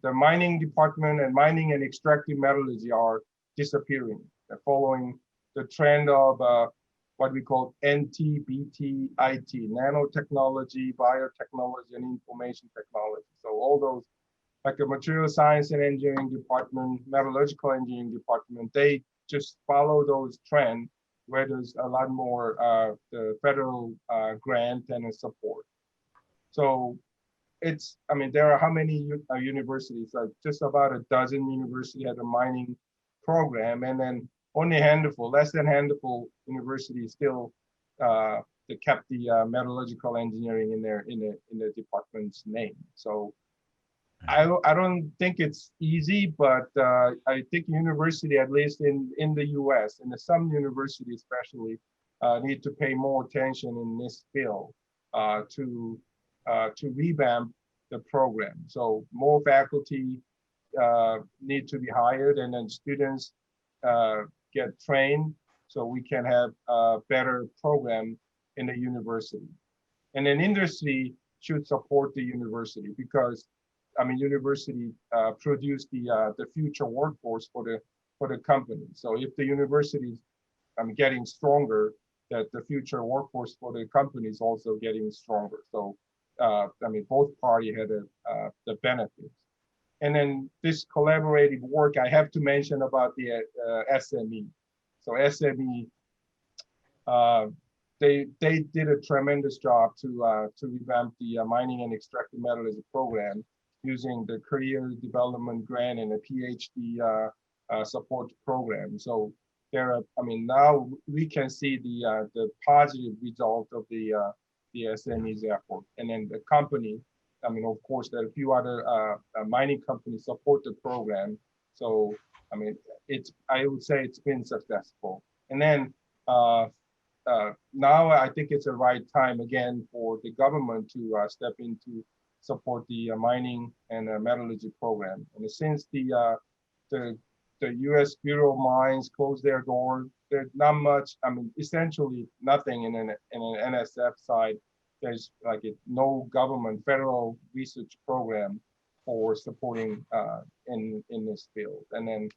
the mining department and mining and extractive metallurgy are disappearing. They're following the trend of what we call NT-BT IT, nanotechnology, biotechnology, and information technology. So all those, like the material science and engineering department, metallurgical engineering department, they just follow those trends where there's a lot more the federal grant and support. So it's, I mean, there are how many universities? Like just about a dozen universities have a mining program, and then only a handful, less than a handful universities still they kept the metallurgical engineering in the department's name. So I don't think it's easy, but I think university, at least in the U.S., and some universities especially, need to pay more attention in this field to revamp the program. So more faculty need to be hired, and then students get trained so we can have a better program in the university. And then industry should support the university because, I mean, university produce the future workforce for the company. So if the university is getting stronger, that the future workforce for the company is also getting stronger. So I mean, both parties had the benefits. And then this collaborative work, I have to mention about the SME. So SME, they did a tremendous job to revamp the mining and extractive metallurgy program using the career development grant and a PhD support program. So there are, I mean, now we can see the positive result of the SME's effort. And then the company, I mean, of course, there are a few other mining companies support the program. So, I mean, I would say it's been successful. And then now I think it's the right time again for the government to step in to support the mining and metallurgy program. And since the U.S. Bureau of Mines closed their doors, there's not much, I mean, essentially nothing in an NSF side. There's like no government federal research program for supporting in this field. And then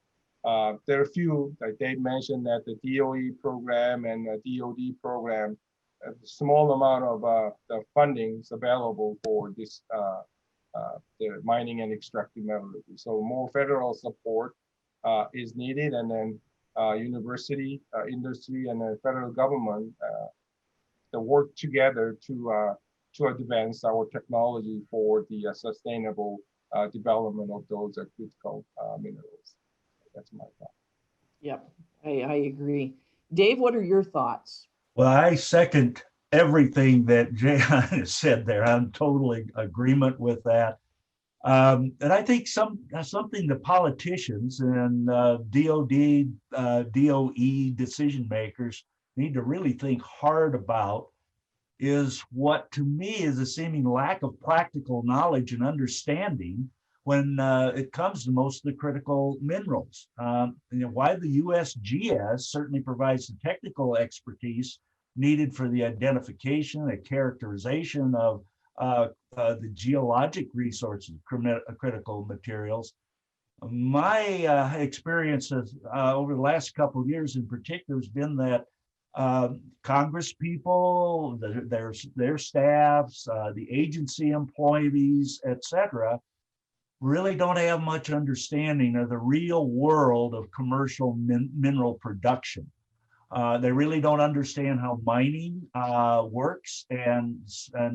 there are a few, like they mentioned that the DOE program and the DOD program, a small amount of the funding is available for this the mining and extractive metallurgy. So more federal support is needed, and then university, industry, and the federal government to work together to advance our technology for the sustainable development of those critical minerals. That's my thought. Yep, I agree. Dave, what are your thoughts? Well, I second everything that Jaeheon has said there. I'm totally agreement with that. And I think something the politicians and DOD, DOE decision makers need to really think hard about is what to me is a seeming lack of practical knowledge and understanding when it comes to most of the critical minerals. Why the USGS certainly provides the technical expertise needed for the identification and characterization of the geologic resources, critical materials. My experience over the last couple of years in particular has been that Congress people, their staffs, the agency employees, etc., really don't have much understanding of the real world of commercial mineral production. They really don't understand how mining works, and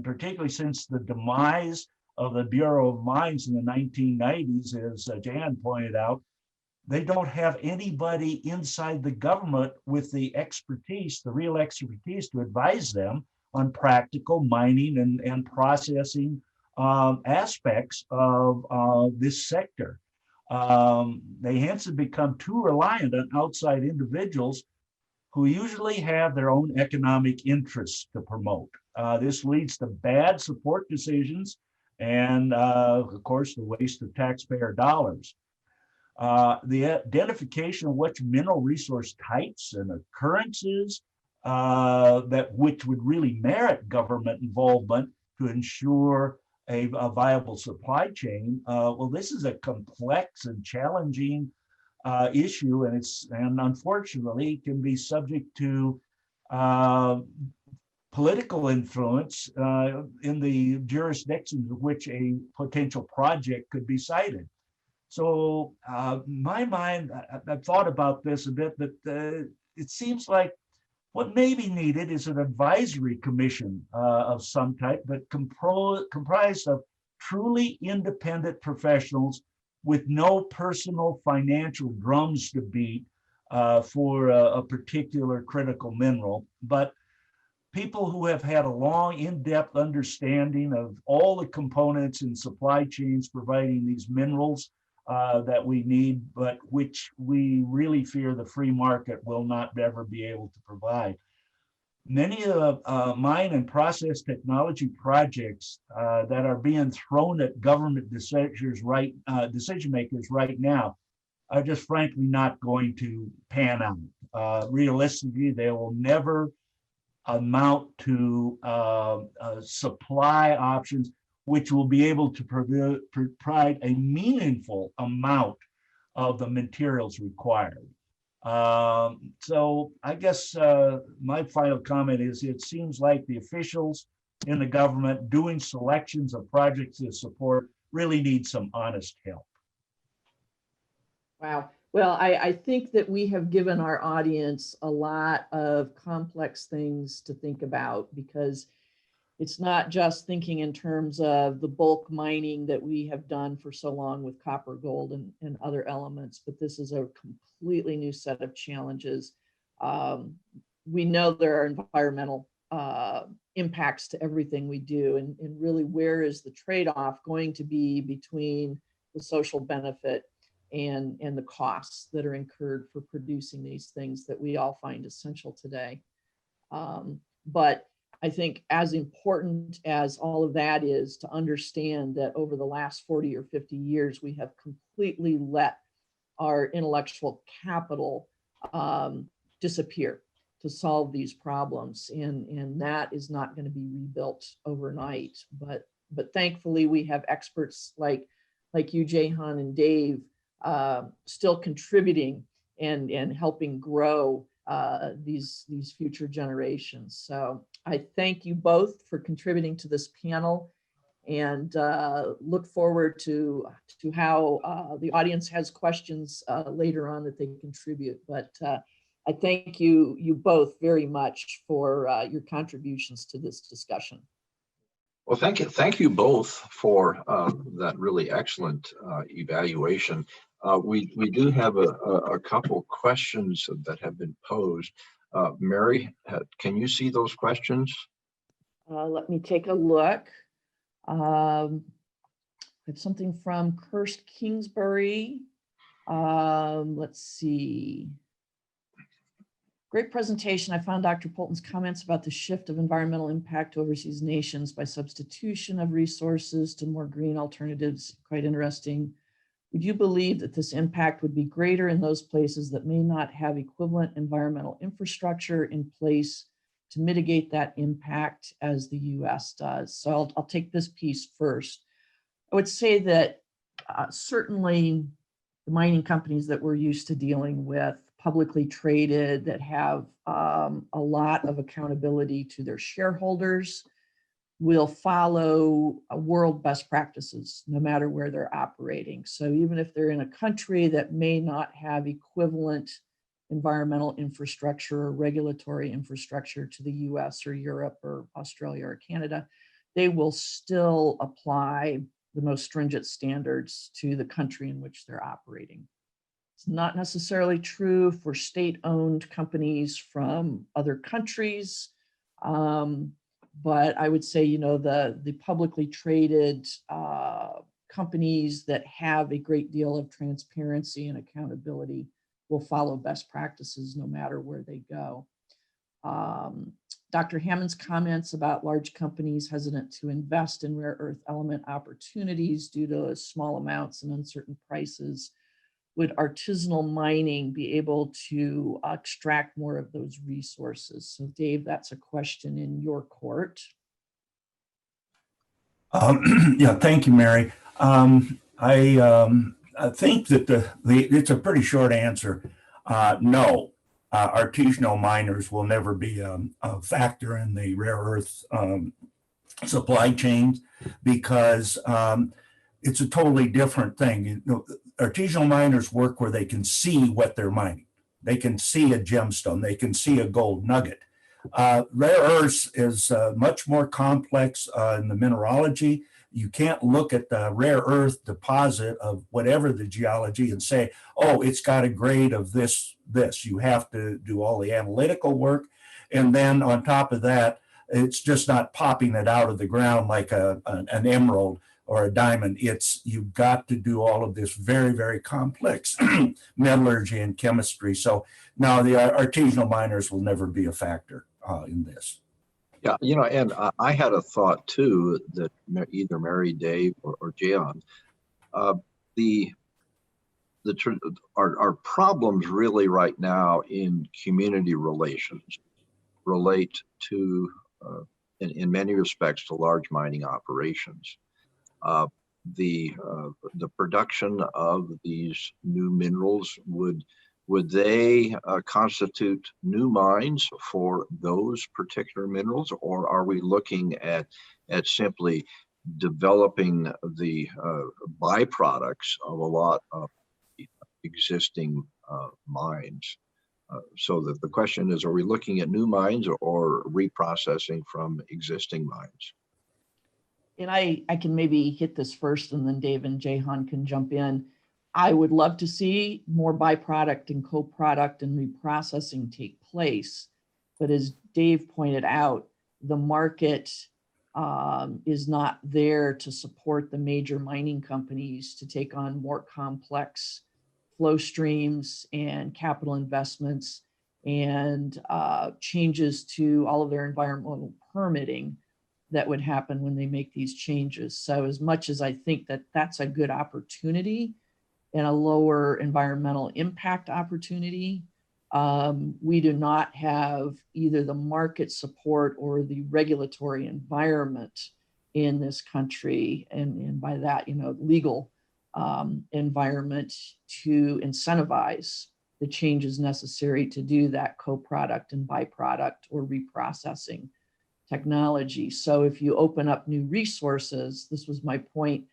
particularly since the demise of the Bureau of Mines in the 1990s, as Jan pointed out, they don't have anybody inside the government with the expertise, the real expertise to advise them on practical mining and processing aspects of this sector. They hence have become too reliant on outside individuals who usually have their own economic interests to promote. This leads to bad support decisions and, of course, the waste of taxpayer dollars. The identification of which mineral resource types and occurrences which would really merit government involvement to ensure a viable supply chain. Well, this is a complex and challenging issue, and unfortunately can be subject to political influence in the jurisdictions in which a potential project could be cited. So my mind, I've thought about this a bit, but it seems like what may be needed is an advisory commission of some type, but comprised of truly independent professionals with no personal financial drums to beat for a particular critical mineral, but people who have had a long, in-depth understanding of all the components and supply chains providing these minerals that we need, but which we really fear the free market will not ever be able to provide. Many of the mine and process technology projects that are being thrown at government decision makers right now are just frankly not going to pan out. Realistically, they will never amount to supply options which will be able to provide a meaningful amount of the materials required. So I guess my final comment is it seems like the officials in the government doing selections of projects to support really need some honest help. Wow. Well, I think that we have given our audience a lot of complex things to think about, because it's not just thinking in terms of the bulk mining that we have done for so long with copper, gold, and other elements, but this is a completely new set of challenges. We know there are environmental impacts to everything we do, and really where is the trade-off going to be between the social benefit and the costs that are incurred for producing these things that we all find essential today. But I think as important as all of that is to understand that over the last 40 or 50 years, we have completely let our intellectual capital disappear to solve these problems. And that is not going to be rebuilt overnight. But thankfully, we have experts like you, Jaeheon and Dave, still contributing and helping grow these future generations. So I thank you both for contributing to this panel, and look forward to how the audience has questions later on that they can contribute. But I thank you both very much for your contributions to this discussion. Well, thank you both for that really excellent evaluation. We do have a couple questions that have been posed. Mary, can you see those questions? Let me take a look. I have something from Kirst Kingsbury. Let's see. Great presentation. I found Dr. Poulton's comments about the shift of environmental impact to overseas nations by substitution of resources to more green alternatives quite interesting. Would you believe that this impact would be greater in those places that may not have equivalent environmental infrastructure in place to mitigate that impact as the US does? So I'll take this piece first. I would say that certainly the mining companies that we're used to dealing with, publicly traded, that have a lot of accountability to their shareholders, will follow world best practices no matter where they're operating. So even if they're in a country that may not have equivalent environmental infrastructure or regulatory infrastructure to the US or Europe or Australia or Canada, they will still apply the most stringent standards to the country in which they're operating. It's not necessarily true for state-owned companies from other countries. But I would say, you know, the publicly traded companies that have a great deal of transparency and accountability will follow best practices no matter where they go. Dr. Hammond's comments about large companies hesitant to invest in rare earth element opportunities due to small amounts and uncertain prices. Would artisanal mining be able to extract more of those resources? So Dave, that's a question in your court. Yeah, thank you, Mary. I think that it's a pretty short answer. No, artisanal miners will never be a factor in the rare earth supply chains because it's a totally different thing. You know, artisanal miners work where they can see what they're mining. They can see a gemstone. They can see a gold nugget. Rare earths is much more complex in the mineralogy. You can't look at the rare earth deposit of whatever the geology and say, oh, it's got a grade of this. You have to do all the analytical work. And then on top of that, it's just not popping it out of the ground like an emerald or a diamond. You've got to do all of this very, very complex metallurgy and chemistry. So now the artisanal miners will never be a factor in this. Yeah, and I had a thought too that either Mary, Dave, or Jaeheon, our problems really right now in community relations relate to, in many respects, to large mining operations. The production of these new minerals, would they constitute new mines for those particular minerals, or are we looking at simply developing the byproducts of a lot of existing mines? So that the question is, are we looking at new mines or reprocessing from existing mines? And I can maybe hit this first and then Dave and Jaeheon can jump in. I would love to see more byproduct and co-product and reprocessing take place. But as Dave pointed out, the market is not there to support the major mining companies to take on more complex flow streams and capital investments and changes to all of their environmental permitting that would happen when they make these changes. So as much as I think that that's a good opportunity and a lower environmental impact opportunity, we do not have either the market support or the regulatory environment in this country, and by that, legal environment to incentivize the changes necessary to do that co-product and byproduct or reprocessing technology. So if you open up new resources, this was my point,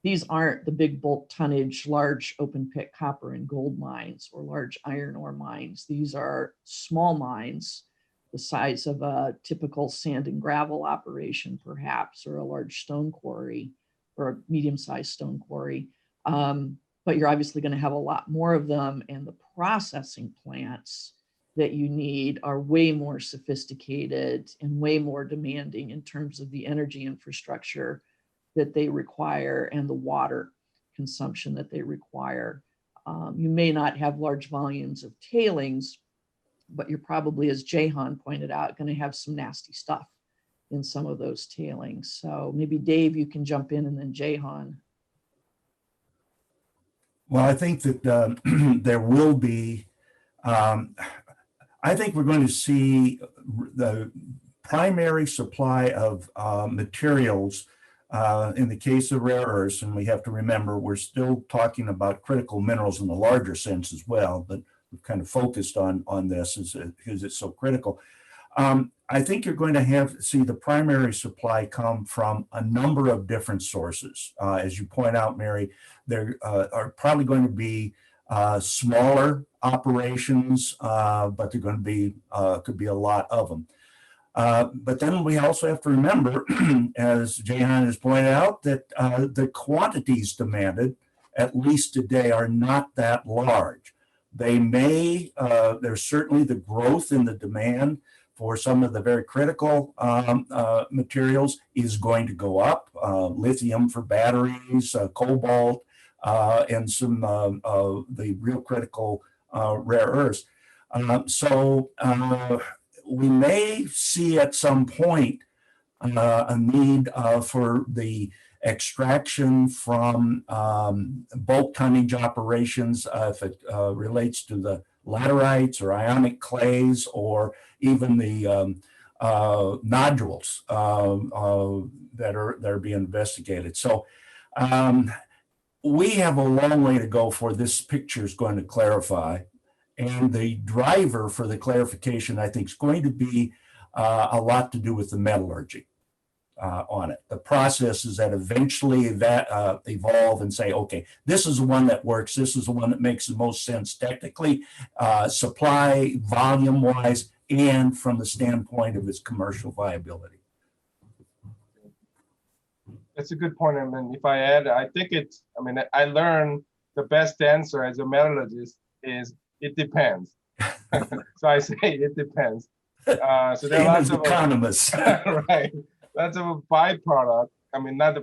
these aren't the big bulk tonnage, large open pit copper and gold mines or large iron ore mines. These are small mines, the size of a typical sand and gravel operation, perhaps, or a large stone quarry or a medium-sized stone quarry. But you're obviously going to have a lot more of them, and the processing plants that you need are way more sophisticated and way more demanding in terms of the energy infrastructure that they require and the water consumption that they require. You may not have large volumes of tailings, but you're probably, as Jaeheon pointed out, going to have some nasty stuff in some of those tailings. So maybe Dave, you can jump in, and then Jaeheon. Well, I think that there will be, I think we're going to see the primary supply of materials in the case of rare earths, and we have to remember we're still talking about critical minerals in the larger sense as well, but we've kind of focused on this because it's so critical. I think you're going to see the primary supply come from a number of different sources. As you point out, Mary, there are probably going to be smaller operations, but they're going to be, could be a lot of them. But then we also have to remember, as Jaeheon has pointed out, that the quantities demanded, at least today, are not that large. They may, there's certainly the growth in the demand for some of the very critical materials is going to go up. Lithium for batteries, cobalt, and some of the real critical rare earths. So we may see at some point a need for the extraction from bulk tonnage operations if it relates to the laterites or ionic clays, or even the nodules that are being investigated. So we have a long way to go for this picture is going to clarify. And the driver for the clarification, I think, is going to be a lot to do with the metallurgy on it. The processes that eventually evolve and say, okay, this is the one that works. This is the one that makes the most sense technically, supply, volume-wise, and from the standpoint of its commercial viability. That's a good point. I mean, if I add, I think I learned the best answer as a metallurgist is it depends. So I say it depends. So there are lots of economists. Right. Lots of a byproduct. I mean, not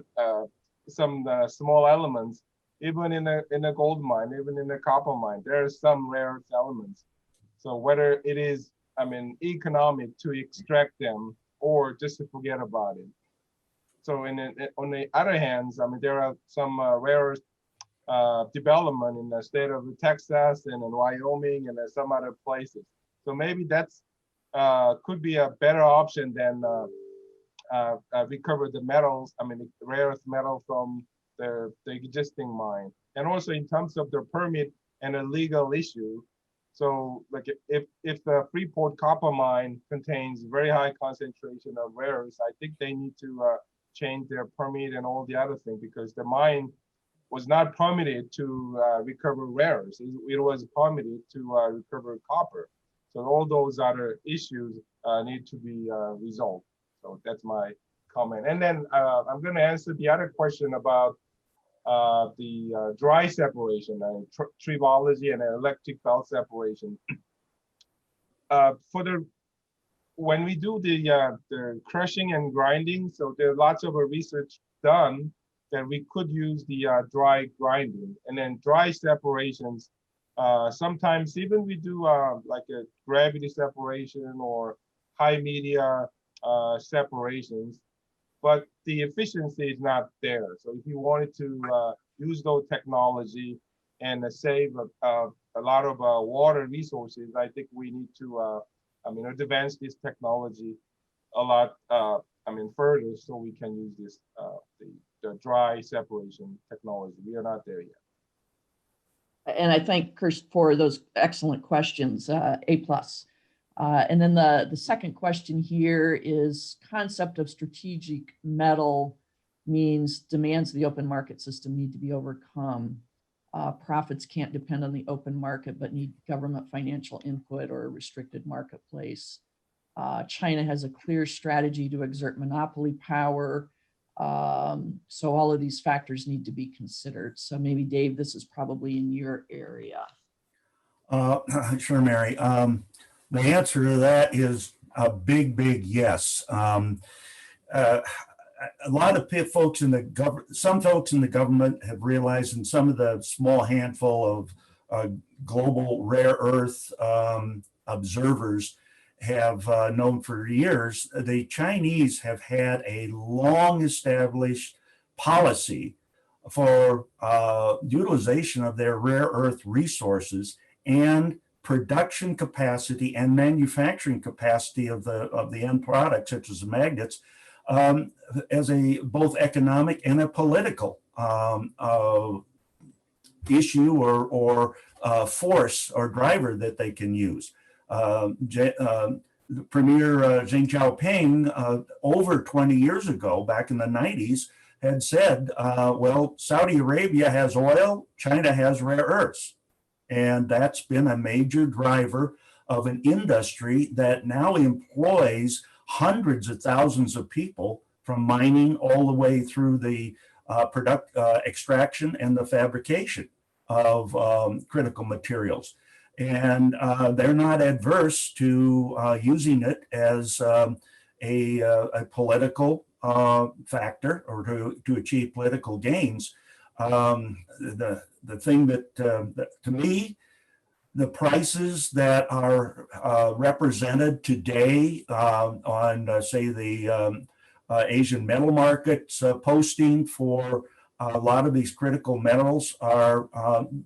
some small elements. Even in a gold mine, even in a copper mine, there are some rare earth elements. So whether it is, economic to extract them or just to forget about it. So on the other hand, there are some rare earth development in the state of Texas and in Wyoming and some other places. So maybe that's could be a better option than recover the metals, the rare earth metal from the existing mine. And also in terms of the permit and a legal issue. So like if the Freeport copper mine contains very high concentration of rare earths, I think they need to change their permit and all the other things, because the mine was not permitted to recover rare earths. It was permitted to recover copper. So all those other issues need to be resolved. So that's my comment. And then I'm going to answer the other question about the dry separation, tribology and electric belt separation. When we do the crushing and grinding, so there are lots of research done that we could use the dry grinding, and then dry separations. Sometimes even we do like a gravity separation or high media separations, but the efficiency is not there. So if you wanted to use those technology and save a lot of water resources, I think we need to advance this technology a lot further, so we can use this the dry separation technology. We are not there yet. And I thank Kirst for those excellent questions, A+. And then the second question here is concept of strategic metal means demands of the open market system need to be overcome. Profits can't depend on the open market, but need government financial input or a restricted marketplace. China has a clear strategy to exert monopoly power. So all of these factors need to be considered. So maybe Dave, this is probably in your area. Sure, Mary. The answer to that is a big yes. A lot of folks in the government, some folks in the government have realized, and some of the small handful of global rare earth observers have known for years, the Chinese have had a long established policy for utilization of their rare earth resources and production capacity and manufacturing capacity of the end products, such as the magnets, as a both economic and a political issue or force or driver that they can use. Premier Xi Jinping over 20 years ago, back in the 90s, had said, well, Saudi Arabia has oil, China has rare earths. And that's been a major driver of an industry that now employs hundreds of thousands of people, from mining all the way through the extraction and the fabrication of critical materials. And they're not adverse to using it as a political factor or to achieve political gains. The thing that to me, the prices that are represented today on, say, the Asian metal markets posting for a lot of these critical metals are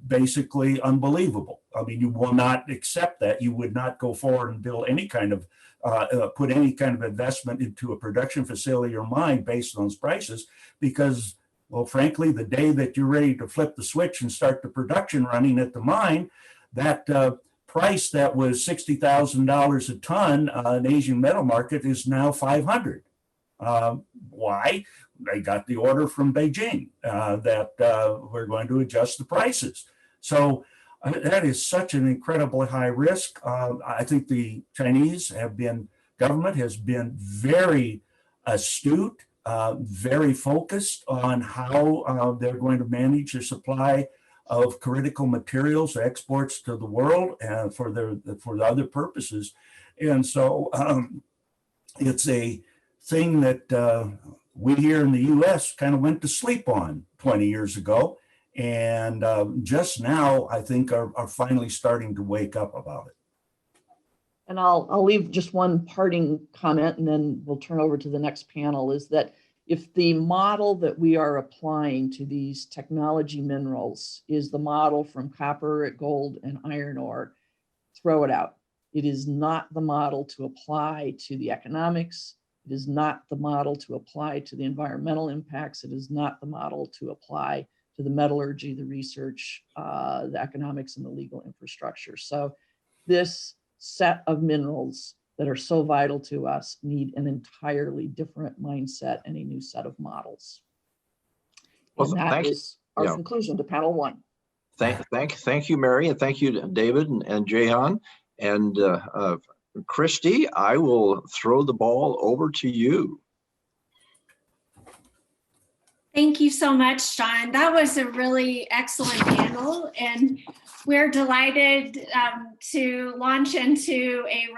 basically unbelievable. I mean, you will not accept that. You would not go forward and build any kind of, put any kind of investment into a production facility or mine based on those prices because, well, frankly, the day that you're ready to flip the switch and start the production running at the mine, that price that was $60,000 a ton in Asian metal market is now 500. Why? They got the order from Beijing that we're going to adjust the prices. So that is such an incredibly high risk. I think the Chinese government has been very astute, very focused on how they're going to manage their supply of critical materials, exports to the world, and for the other purposes. And so it's a thing that we here in the U.S. kind of went to sleep on 20 years ago. And just now, I think, are finally starting to wake up about it. And I'll leave just one parting comment and then we'll turn over to the next panel, is that if the model that we are applying to these technology minerals is the model from copper, gold, and iron ore, throw it out. It is not the model to apply to the economics. It is not the model to apply to the environmental impacts. It is not the model to apply to the metallurgy, the research, the economics, and the legal infrastructure. So this set of minerals that are so vital to us need an entirely different mindset and a new set of models. Well, and that is our conclusion to panel one. Thank you, Mary, and thank you, David and Jaeheon. And Christy, I will throw the ball over to you. Thank you so much, Sean. That was a really excellent panel, and we're delighted to launch into a